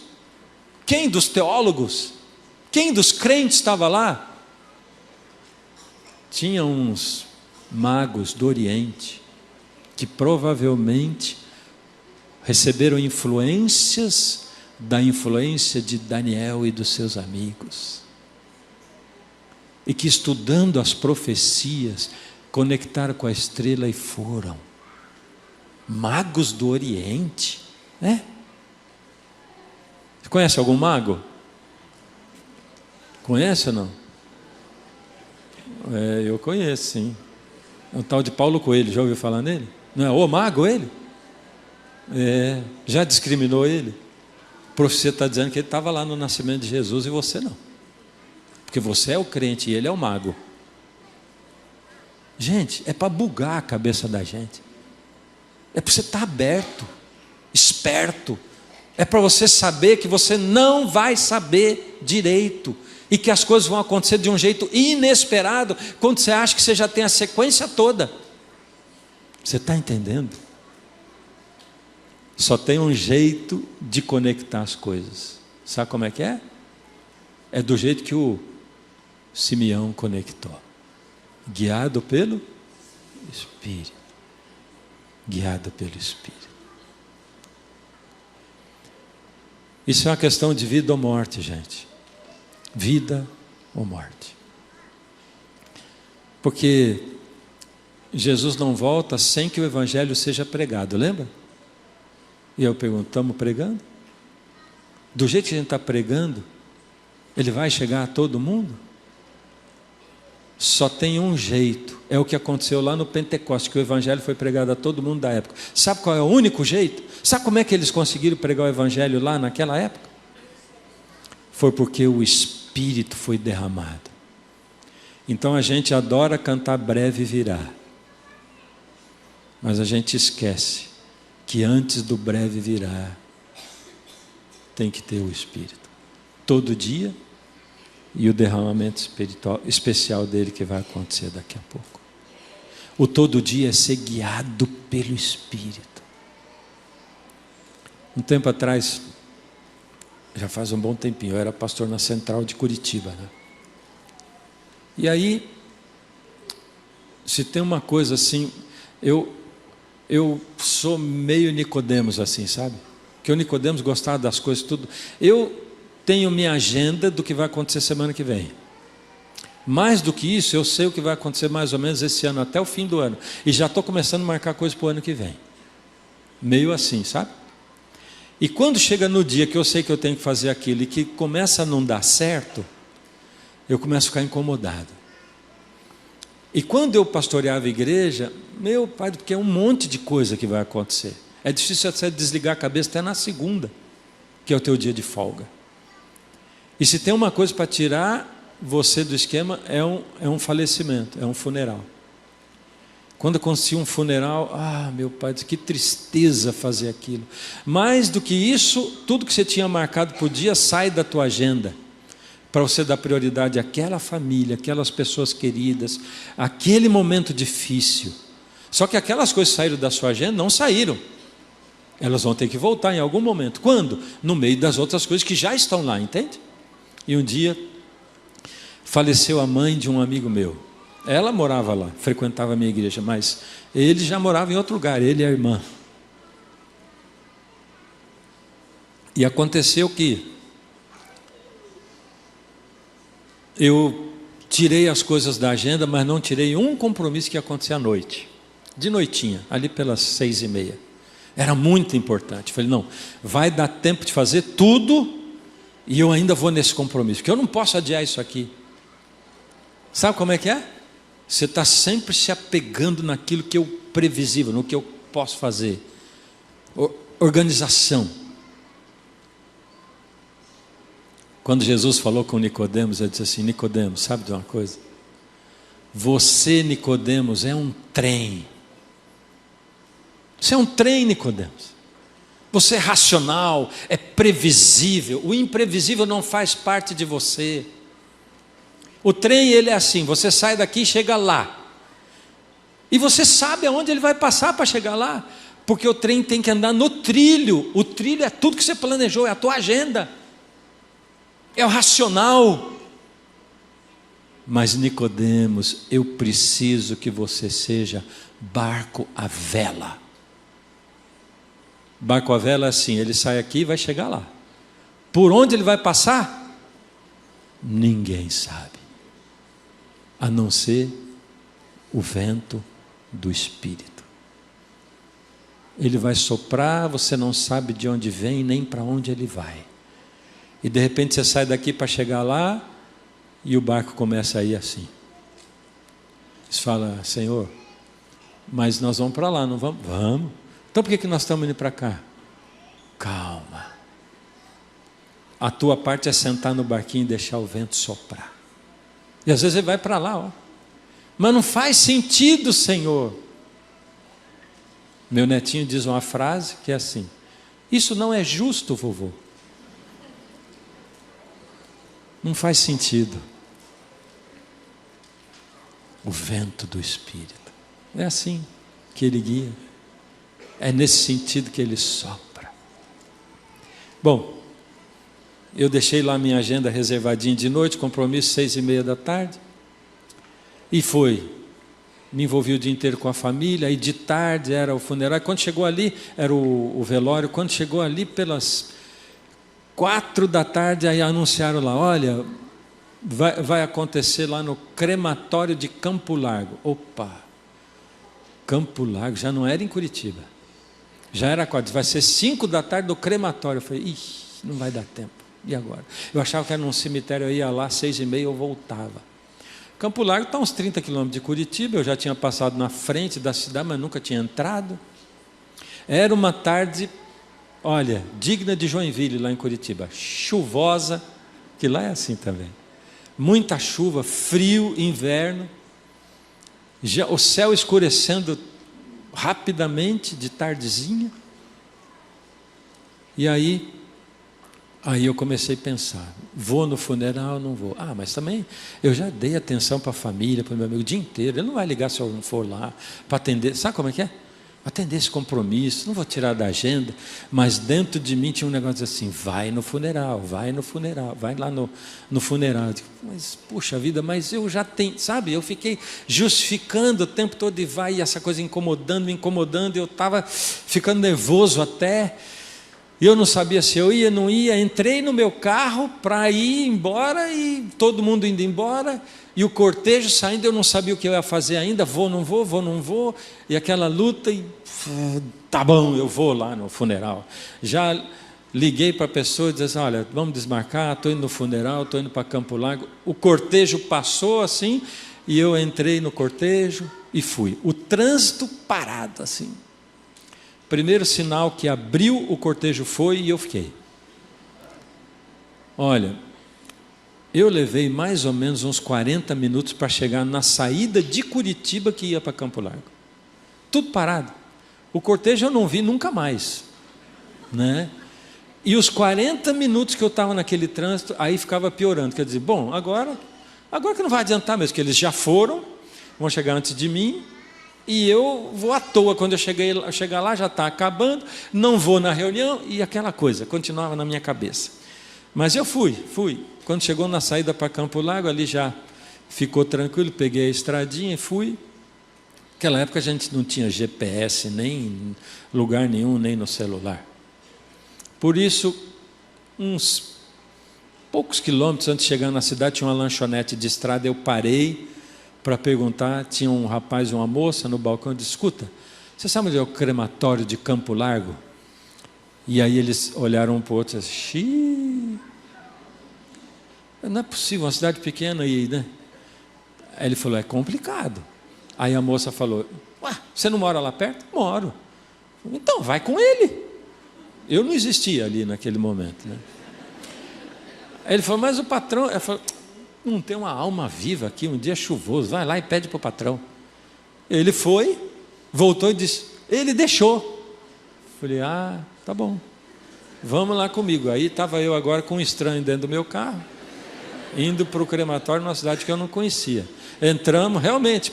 Quem dos teólogos? Quem dos crentes estava lá? Tinha uns magos do Oriente, que provavelmente receberam influências da influência de Daniel e dos seus amigos. E que estudando as profecias, conectaram com a estrela e foram. Magos do Oriente, né? Você conhece algum mago? Conhece ou não? Eu conheço, sim. É um tal de Paulo Coelho, já ouviu falar nele? Não é o mago ele? Já discriminou ele? A profecia está dizendo que ele estava lá no nascimento de Jesus e você não. Porque você é o crente e ele é o mago. Gente, é para bugar a cabeça da gente. É para você estar aberto, esperto. É para você saber que você não vai saber direito. E que as coisas vão acontecer de um jeito inesperado, quando você acha que você já tem a sequência toda. Você está entendendo? Só tem um jeito de conectar as coisas. Sabe como é que é? É do jeito que o Simeão conectou. Guiado pelo Espírito. Guiado pelo Espírito. Isso é uma questão de vida ou morte, gente. Vida ou morte. Porque Jesus não volta sem que o Evangelho seja pregado, lembra? E eu pergunto, estamos pregando? Do jeito que a gente está pregando, ele vai chegar a todo mundo? Só tem um jeito, é o que aconteceu lá no Pentecostes, que o Evangelho foi pregado a todo mundo da época. Sabe qual é o único jeito? Sabe como é que eles conseguiram pregar o Evangelho lá naquela época? Foi porque o Espírito foi derramado. Então a gente adora cantar breve virá, mas a gente esquece que antes do breve virá, tem que ter o Espírito. Todo dia, e o derramamento espiritual, especial dele que vai acontecer daqui a pouco. O todo dia é ser guiado pelo Espírito. Um tempo atrás, já faz um bom tempinho, eu era pastor na Central de Curitiba, né? E aí, se tem uma coisa assim, eu sou meio Nicodemos assim, sabe? Que o Nicodemos gostava das coisas tudo. Eu tenho minha agenda do que vai acontecer semana que vem. Mais do que isso, eu sei o que vai acontecer mais ou menos esse ano, até o fim do ano. E já estou começando a marcar coisas para o ano que vem. Meio assim, sabe? E quando chega no dia que eu sei que eu tenho que fazer aquilo e que começa a não dar certo, eu começo a ficar incomodado. E quando eu pastoreava a igreja, meu pai, porque é um monte de coisa que vai acontecer. É difícil você desligar a cabeça até na segunda, que é o teu dia de folga. E se tem uma coisa para tirar você do esquema, é um falecimento, é um funeral. Quando acontecia um funeral, meu pai, que tristeza fazer aquilo. Mais do que isso, tudo que você tinha marcado por dia sai da tua agenda, para você dar prioridade àquela família, aquelas pessoas queridas, aquele momento difícil. Só que aquelas coisas que saíram da sua agenda não saíram. Elas vão ter que voltar em algum momento. Quando? No meio das outras coisas que já estão lá, entende? E um dia, faleceu a mãe de um amigo meu. Ela morava lá, frequentava a minha igreja, mas ele já morava em outro lugar, ele e a irmã. E aconteceu que eu tirei as coisas da agenda, mas não tirei um compromisso que ia acontecer à noite. De noitinha, ali pelas 6:30. Era muito importante. Falei, não, vai dar tempo de fazer tudo e eu ainda vou nesse compromisso, porque eu não posso adiar isso aqui. Sabe como é que é? Você está sempre se apegando naquilo que é o previsível, no que eu posso fazer. Organização. Quando Jesus falou com Nicodemos, ele disse assim, Nicodemos, sabe de uma coisa? Você, Nicodemos, é um trem. Você é um trem, Nicodemos. Você é racional, é previsível. O imprevisível não faz parte de você. O trem, ele é assim, você sai daqui e chega lá. E você sabe aonde ele vai passar para chegar lá. Porque o trem tem que andar no trilho. O trilho é tudo que você planejou, é a tua agenda. É o racional. Mas Nicodemos, eu preciso que você seja barco à vela. Barco à vela é assim, ele sai aqui e vai chegar lá. Por onde ele vai passar? Ninguém sabe. A não ser o vento do Espírito. Ele vai soprar, você não sabe de onde vem nem para onde ele vai. E de repente você sai daqui para chegar lá e o barco começa a ir assim. Você fala, Senhor, mas nós vamos para lá, não vamos? Vamos. Então por que nós estamos indo para cá? Calma. A tua parte é sentar no barquinho e deixar o vento soprar. E às vezes ele vai para lá, ó. Mas não faz sentido, Senhor. Meu netinho diz uma frase que é assim: isso não é justo, vovô. Não faz sentido. O vento do Espírito. É assim que ele guia. É nesse sentido que ele sopra. Bom, eu deixei lá minha agenda reservadinha de noite, compromisso 6:30. E foi. Me envolvi o dia inteiro com a família, aí de tarde era o funeral. Quando chegou ali, era o velório. Quando chegou ali pelas 4:00, aí anunciaram lá, olha, vai acontecer lá no crematório de Campo Largo. Opa! Campo Largo, já não era em Curitiba. Já era 4, vai ser 5:00 no crematório. Eu falei, não vai dar tempo. E agora? Eu achava que era num cemitério, eu ia lá, 6:30, eu voltava. Campo Largo está a uns 30 quilômetros de Curitiba, eu já tinha passado na frente da cidade, mas nunca tinha entrado. Era uma tarde, olha, digna de Joinville, lá em Curitiba. Chuvosa, que lá é assim também. Muita chuva, frio, inverno. Já, o céu escurecendo rapidamente, de tardezinha. E aí eu comecei a pensar, vou no funeral ou não vou? Ah, mas também eu já dei atenção para a família, para o meu amigo o dia inteiro, ele não vai ligar se eu não for lá para atender, sabe como é que é? Atender esse compromisso, não vou tirar da agenda, mas dentro de mim tinha um negócio assim, vai no funeral, vai lá no funeral. Eu digo, mas puxa vida, mas eu já tenho, sabe, eu fiquei justificando o tempo todo e vai, e essa coisa me incomodando, eu estava ficando nervoso até, e eu não sabia se eu ia, não ia, entrei no meu carro para ir embora, e todo mundo indo embora, e o cortejo saindo, eu não sabia o que eu ia fazer ainda, vou, não vou, e aquela luta, e tá bom, eu vou lá no funeral. Já liguei para a pessoa e disse assim, olha, vamos desmarcar, estou indo no funeral, estou indo para Campo Largo. O cortejo passou assim, e eu entrei no cortejo e fui. O trânsito parado assim. Primeiro sinal que abriu, o cortejo foi e eu fiquei. Olha, eu levei mais ou menos uns 40 minutos para chegar na saída de Curitiba que ia para Campo Largo. Tudo parado. O cortejo eu não vi nunca mais, né? E os 40 minutos que eu estava naquele trânsito, aí ficava piorando. Quer dizer, bom, agora que não vai adiantar mesmo, que eles já foram, vão chegar antes de mim, e eu vou à toa. Quando eu chegar lá já está acabando, não vou na reunião, e aquela coisa continuava na minha cabeça. Mas eu fui. Quando chegou na saída para Campo Largo, ali já ficou tranquilo, peguei a estradinha e fui. Naquela época a gente não tinha GPS, nem em lugar nenhum, nem no celular. Por isso, uns poucos quilômetros antes de chegar na cidade, tinha uma lanchonete de estrada, eu parei para perguntar, tinha um rapaz e uma moça no balcão, eu disse, escuta, você sabe onde é o crematório de Campo Largo? E aí eles olharam um para o outro e disseram, xiii, não é possível, uma cidade pequena aí, né? Aí ele falou, é complicado. Aí a moça falou, ué, você não mora lá perto? Moro. Então, vai com ele. Eu não existia ali naquele momento, né? Aí ele falou, mas o patrão... Ela falou, não tem uma alma viva aqui, um dia chuvoso, vai lá e pede para o patrão. Ele foi, voltou e disse, ele deixou. Falei, tá bom, vamos lá comigo. Aí estava eu agora com um estranho dentro do meu carro, indo para o crematório numa cidade que eu não conhecia. Entramos, realmente,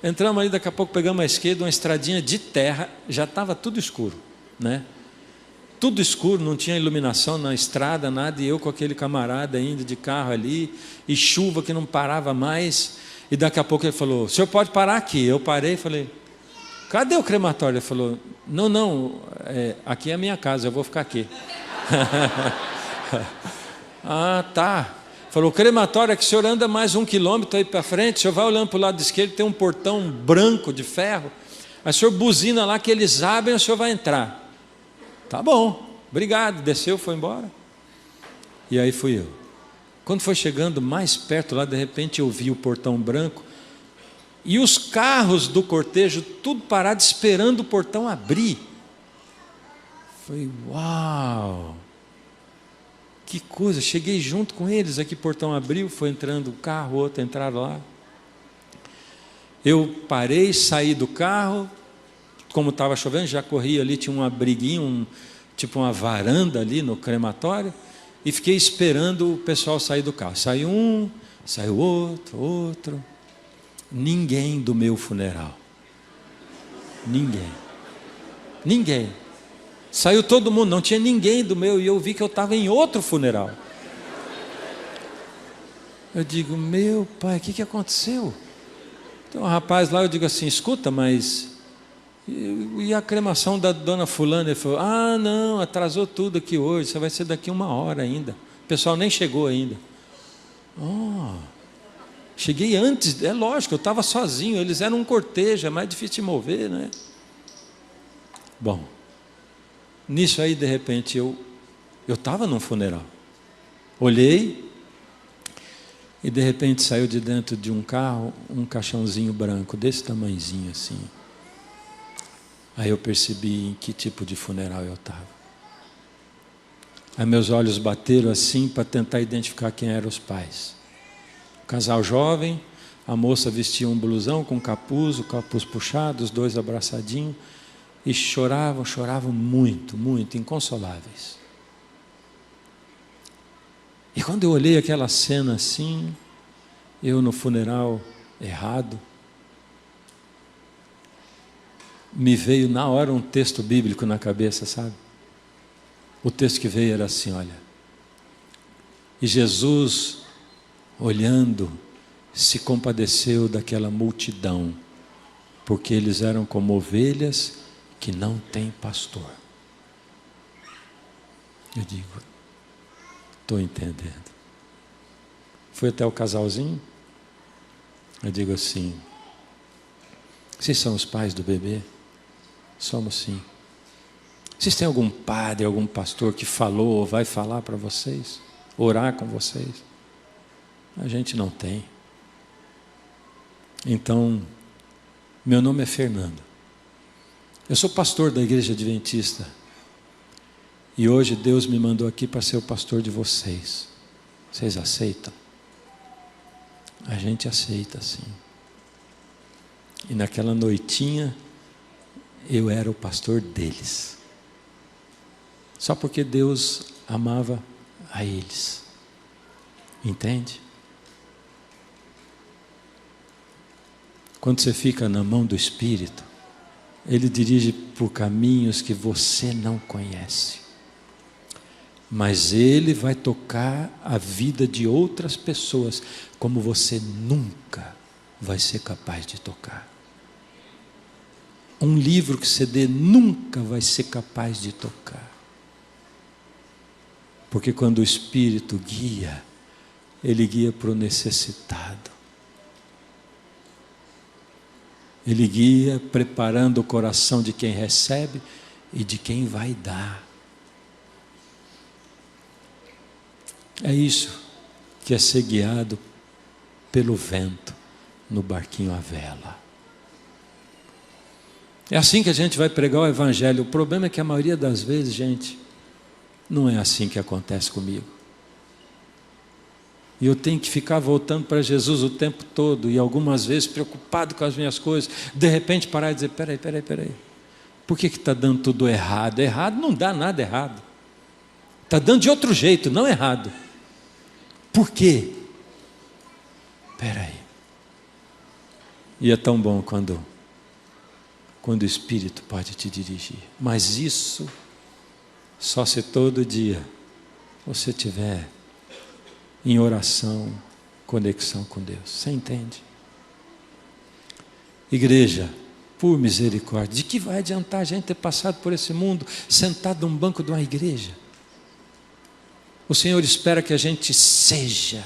entramos ali, daqui a pouco pegamos à esquerda uma estradinha de terra, já estava tudo escuro, né? Tudo escuro, não tinha iluminação na estrada, nada, e eu com aquele camarada indo de carro ali, e chuva que não parava mais, e daqui a pouco ele falou, o senhor pode parar aqui? Eu parei e falei, cadê o crematório? Ele falou, não, aqui é a minha casa, eu vou ficar aqui. Tá. Falou, o crematório é que o senhor anda mais 1 quilômetro aí para frente, o senhor vai olhando para o lado esquerdo, tem um portão branco de ferro, aí o senhor buzina lá que eles abrem, o senhor vai entrar. Tá bom, obrigado, desceu, foi embora. E aí fui eu. Quando foi chegando mais perto lá, de repente eu vi o portão branco e os carros do cortejo tudo parado esperando o portão abrir. Foi uau, que coisa, cheguei junto com eles, aqui o portão abriu, foi entrando um carro, outro entraram lá. Eu parei, saí do carro, como estava chovendo, já corri ali, tinha um abriguinho, tipo uma varanda ali no crematório, e fiquei esperando o pessoal sair do carro. Saiu um, saiu outro. Ninguém do meu funeral. Ninguém. Saiu todo mundo, não tinha ninguém do meu, e eu vi que eu estava em outro funeral. Eu digo, meu pai, o que aconteceu? Então o rapaz lá, eu digo assim, escuta, mas... E a cremação da dona fulana? Ele falou, não, atrasou tudo aqui hoje, só vai ser daqui 1 hora ainda. O pessoal nem chegou ainda. Cheguei antes, é lógico, eu estava sozinho, eles eram um cortejo, é mais difícil de mover, né? Bom, nisso aí de repente eu estava num funeral. Olhei e de repente saiu de dentro de um carro um caixãozinho branco, desse tamanhozinho assim. Aí eu percebi em que tipo de funeral eu estava. Aí meus olhos bateram assim para tentar identificar quem eram os pais. O casal jovem, a moça vestia um blusão com capuz, o capuz puxado, os dois abraçadinhos, e choravam muito, muito, inconsoláveis. E quando eu olhei aquela cena assim, eu no funeral errado, me veio na hora um texto bíblico na cabeça, sabe? O texto que veio era assim, olha: e Jesus, olhando, se compadeceu daquela multidão, porque eles eram como ovelhas que não têm pastor. Eu digo, estou entendendo. Fui até o casalzinho, eu digo assim: vocês são os pais do bebê? Somos sim. Vocês têm algum padre, algum pastor que falou ou vai falar para vocês? Orar com vocês? A gente não tem. Então, meu nome é Fernando. Eu sou pastor da Igreja Adventista. E hoje Deus me mandou aqui para ser o pastor de vocês. Vocês aceitam? A gente aceita, sim. E naquela noitinha, eu era o pastor deles. Só porque Deus amava a eles. Entende? Quando você fica na mão do Espírito, Ele dirige por caminhos que você não conhece. Mas Ele vai tocar a vida de outras pessoas como você nunca vai ser capaz de tocar. Um livro que você dê nunca vai ser capaz de tocar. Porque quando o Espírito guia, Ele guia para o necessitado. Ele guia preparando o coração de quem recebe e de quem vai dar. É isso que é ser guiado pelo vento no barquinho à vela. É assim que a gente vai pregar o Evangelho. O problema é que a maioria das vezes, gente, não é assim que acontece comigo. E eu tenho que ficar voltando para Jesus o tempo todo, e algumas vezes preocupado com as minhas coisas, de repente parar e dizer, peraí, por que está dando tudo errado? Errado não dá nada errado. Está dando de outro jeito, não errado. Por quê? Peraí. E é tão bom quando o Espírito pode te dirigir. Mas isso só se todo dia você tiver em oração, conexão com Deus. Você entende? Igreja, por misericórdia, de que vai adiantar a gente ter passado por esse mundo sentado num banco de uma igreja? O Senhor espera que a gente seja.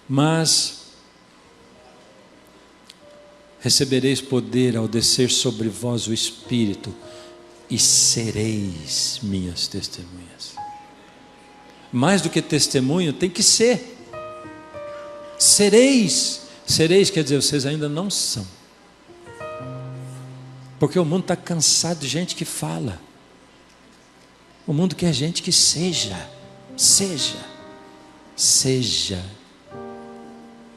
Mas recebereis poder ao descer sobre vós o Espírito, e sereis minhas testemunhas. Mais do que testemunho, tem que ser. Sereis quer dizer, vocês ainda não são. Porque o mundo está cansado de gente que fala. O mundo quer gente que seja.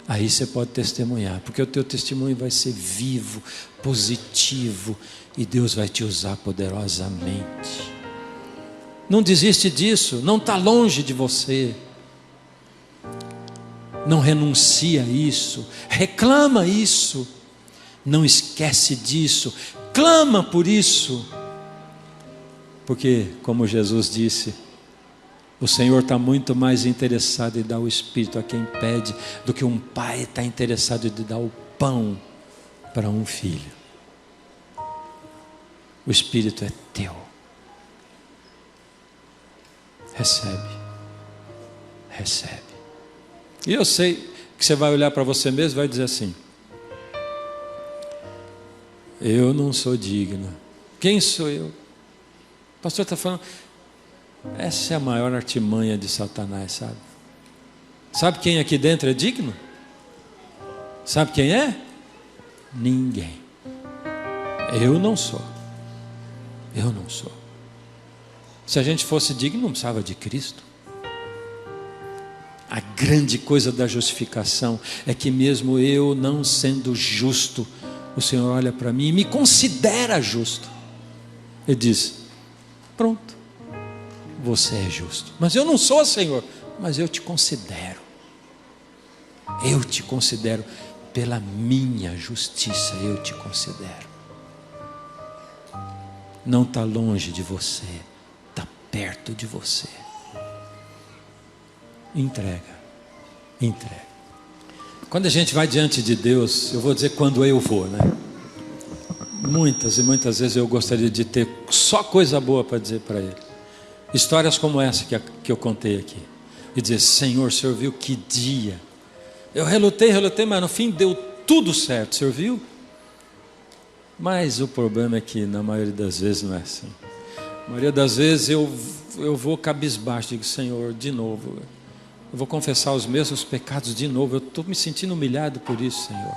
Aí você pode testemunhar, porque o teu testemunho vai ser vivo, positivo, e Deus vai te usar poderosamente. Não desiste disso, não está longe de você. Não renuncia a isso, reclama isso, não esquece disso, clama por isso. Porque, como Jesus disse, o Senhor está muito mais interessado em dar o Espírito a quem pede do que um pai está interessado em dar o pão para um filho. O Espírito é teu. Recebe. E eu sei que você vai olhar para você mesmo e vai dizer assim: eu não sou digno. Quem sou eu? O pastor está falando. Essa é a maior artimanha de Satanás, sabe? Sabe quem aqui dentro é digno? Sabe quem é? Ninguém. Eu não sou. Se a gente fosse digno, não precisava de Cristo. A grande coisa da justificação é que mesmo eu não sendo justo, o Senhor olha para mim e me considera justo. Ele diz: pronto, você é justo. Mas eu não sou, Senhor. Mas eu te considero. Eu te considero. Pela minha justiça eu te considero. Não está longe de você, está perto de você. Entrega. Quando a gente vai diante de Deus, eu vou dizer quando eu vou, né? Muitas e muitas vezes eu gostaria de ter só coisa boa para dizer para Ele. Histórias como essa que eu contei aqui. E dizer: Senhor, o Senhor viu que dia. Eu relutei, mas no fim deu tudo certo, o Senhor viu? Mas o problema é que na maioria das vezes não é assim. Na maioria das vezes eu vou cabisbaixo, digo: Senhor, de novo, eu vou confessar os mesmos pecados de novo, eu estou me sentindo humilhado por isso, Senhor.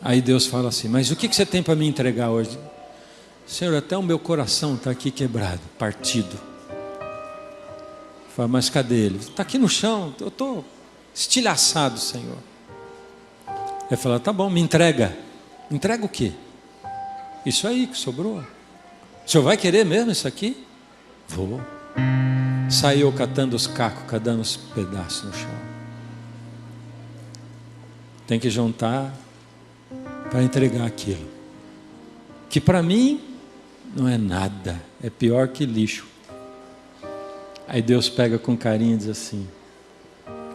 Aí Deus fala assim: mas o que você tem para me entregar hoje? Senhor, até o meu coração está aqui quebrado, partido. Fala: mas cadê ele? Está aqui no chão, eu estou estilhaçado, Senhor. Ele fala: tá bom, me entrega. Entrega o quê? Isso aí que sobrou. O Senhor vai querer mesmo isso aqui? Vou. Saiu catando os cacos, catando os pedaços no chão. Tem que juntar para entregar aquilo que para mim não é nada, é pior que lixo. Aí Deus pega com carinho e diz assim: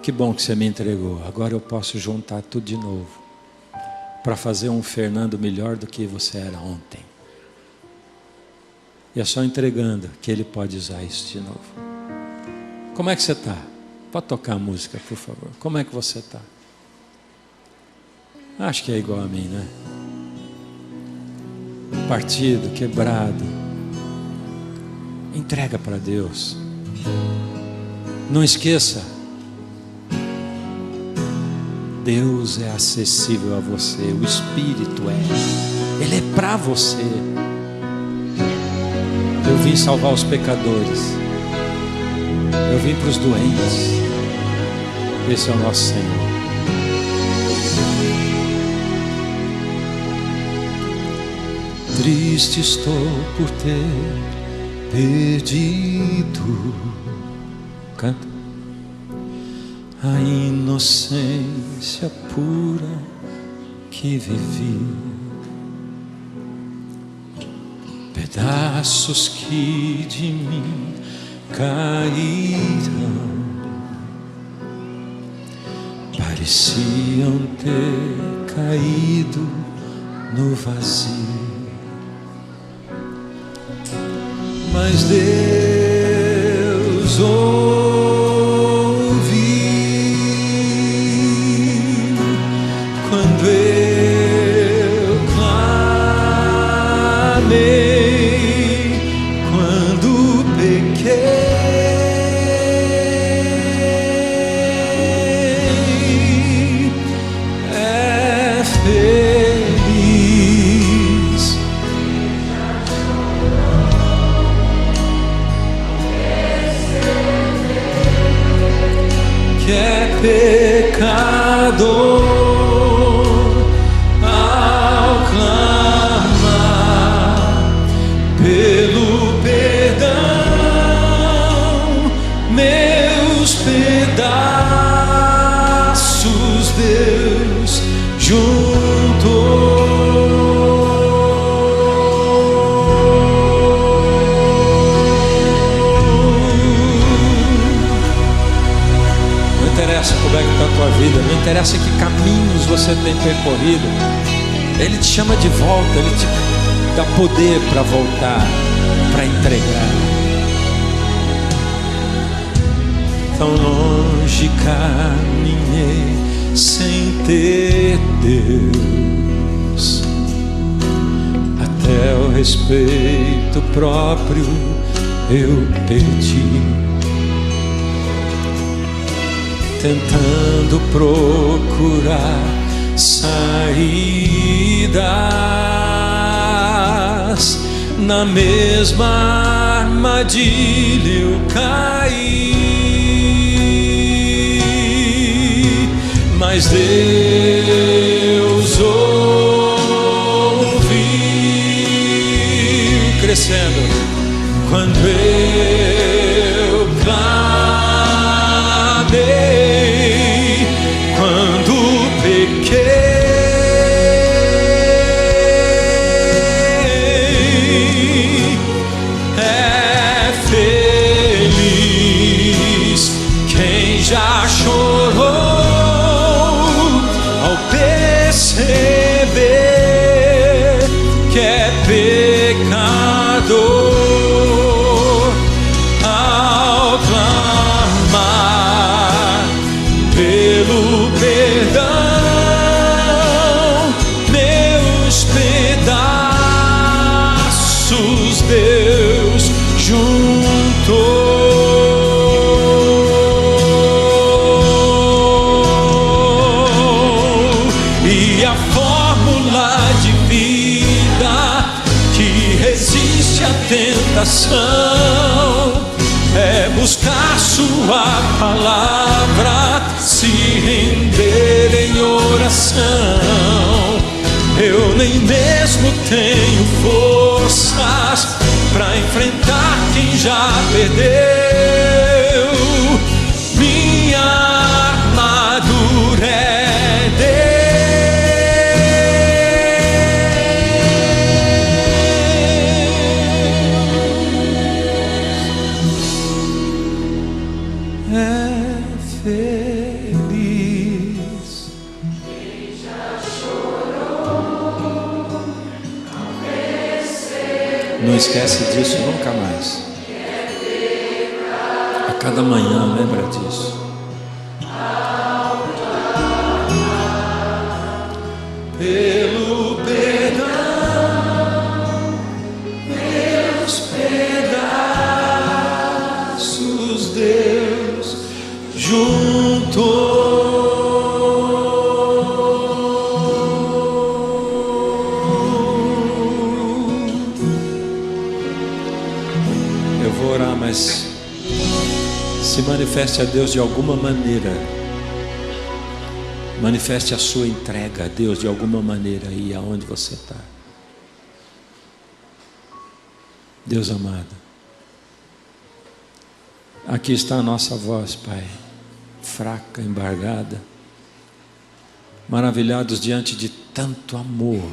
que bom que você me entregou, agora eu posso juntar tudo de novo para fazer um Fernando melhor do que você era ontem. E é só entregando que Ele pode usar isso de novo. Como é que você está? Pode tocar a música, por favor. Como é que você está? Acho que é igual a mim, né? Partido, quebrado. Entrega para Deus. Não esqueça, Deus é acessível a você, o Espírito Ele é para você. Eu vim salvar os pecadores, eu vim para os doentes. Esse é o nosso Senhor. Triste estou por ter perdido, canta, a inocência pura que vivi, pedaços que de mim caíram, pareciam ter caído no vazio. Mas Deus ouviu quando eu clamei, quando pequei. É feliz que é pecador ao clamar pelo perdão. Meus pedaços Deus juntou. Não interessa como é que está a tua vida, não interessa que caminhos você tem percorrido, Ele te chama de volta, Ele te dá poder para voltar, para entregar. Tão longe caminhei sem ter Deus, até o respeito próprio eu perdi, tentando procurar saídas, na mesma armadilha eu caí. Mas Deus Deus ouviu, crescendo, quando eu clamei, quando pequei. É feliz quem já chorou ao perceber que é pecador, ao clamar pelo perdão, meus pedaços Deus juntou. E a fórmula de vida que resiste à tentação é buscar sua palavra, se render em oração. Eu nem mesmo tenho forças para enfrentar quem já perdeu. Minha armadura é Deus. É feliz quem já chorou. Não esquece disso nunca mais. A cada manhã lembra disso. Pelo perdão, meus pedaços Deus juntou. Eu vou orar, mas se manifeste a Deus de alguma maneira. Manifeste a sua entrega a Deus de alguma maneira aí aonde você está. Deus amado, aqui está a nossa voz, Pai, fraca, embargada, maravilhados diante de tanto amor.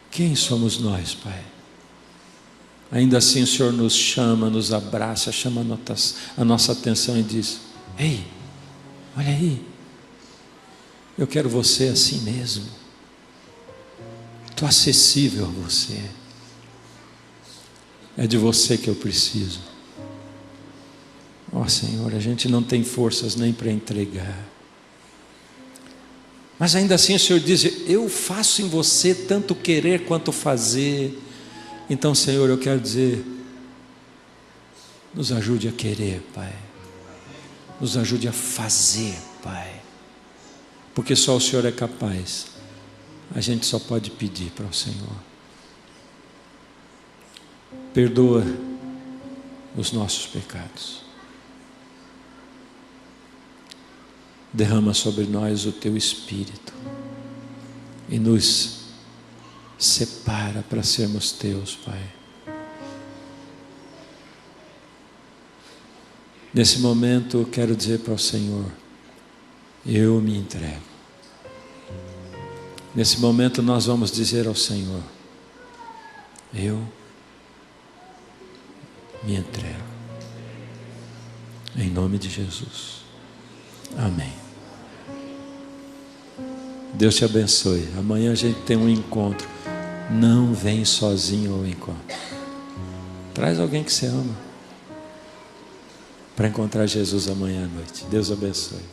Quem somos nós, Pai? Ainda assim o Senhor nos chama, nos abraça, chama a nossa atenção e diz: ei, olha aí, eu quero você assim mesmo, estou acessível a você, é de você que eu preciso. Ó Senhor, a gente não tem forças nem para entregar, mas ainda assim o Senhor diz: eu faço em você tanto querer quanto fazer. Então, Senhor, eu quero dizer, nos ajude a querer, Pai. Nos ajude a fazer, Pai. Porque só o Senhor é capaz. A gente só pode pedir para o Senhor. Perdoa os nossos pecados. Derrama sobre nós o Teu Espírito. E nos separa para sermos Teus, Pai. Nesse momento eu quero dizer para o Senhor: eu me entrego. Nesse momento nós vamos dizer ao Senhor: eu me entrego. Em nome de Jesus. Amém. Deus te abençoe. Amanhã a gente tem um encontro. Não vem sozinho ao encontro. Traz alguém que você ama para encontrar Jesus amanhã à noite. Deus abençoe.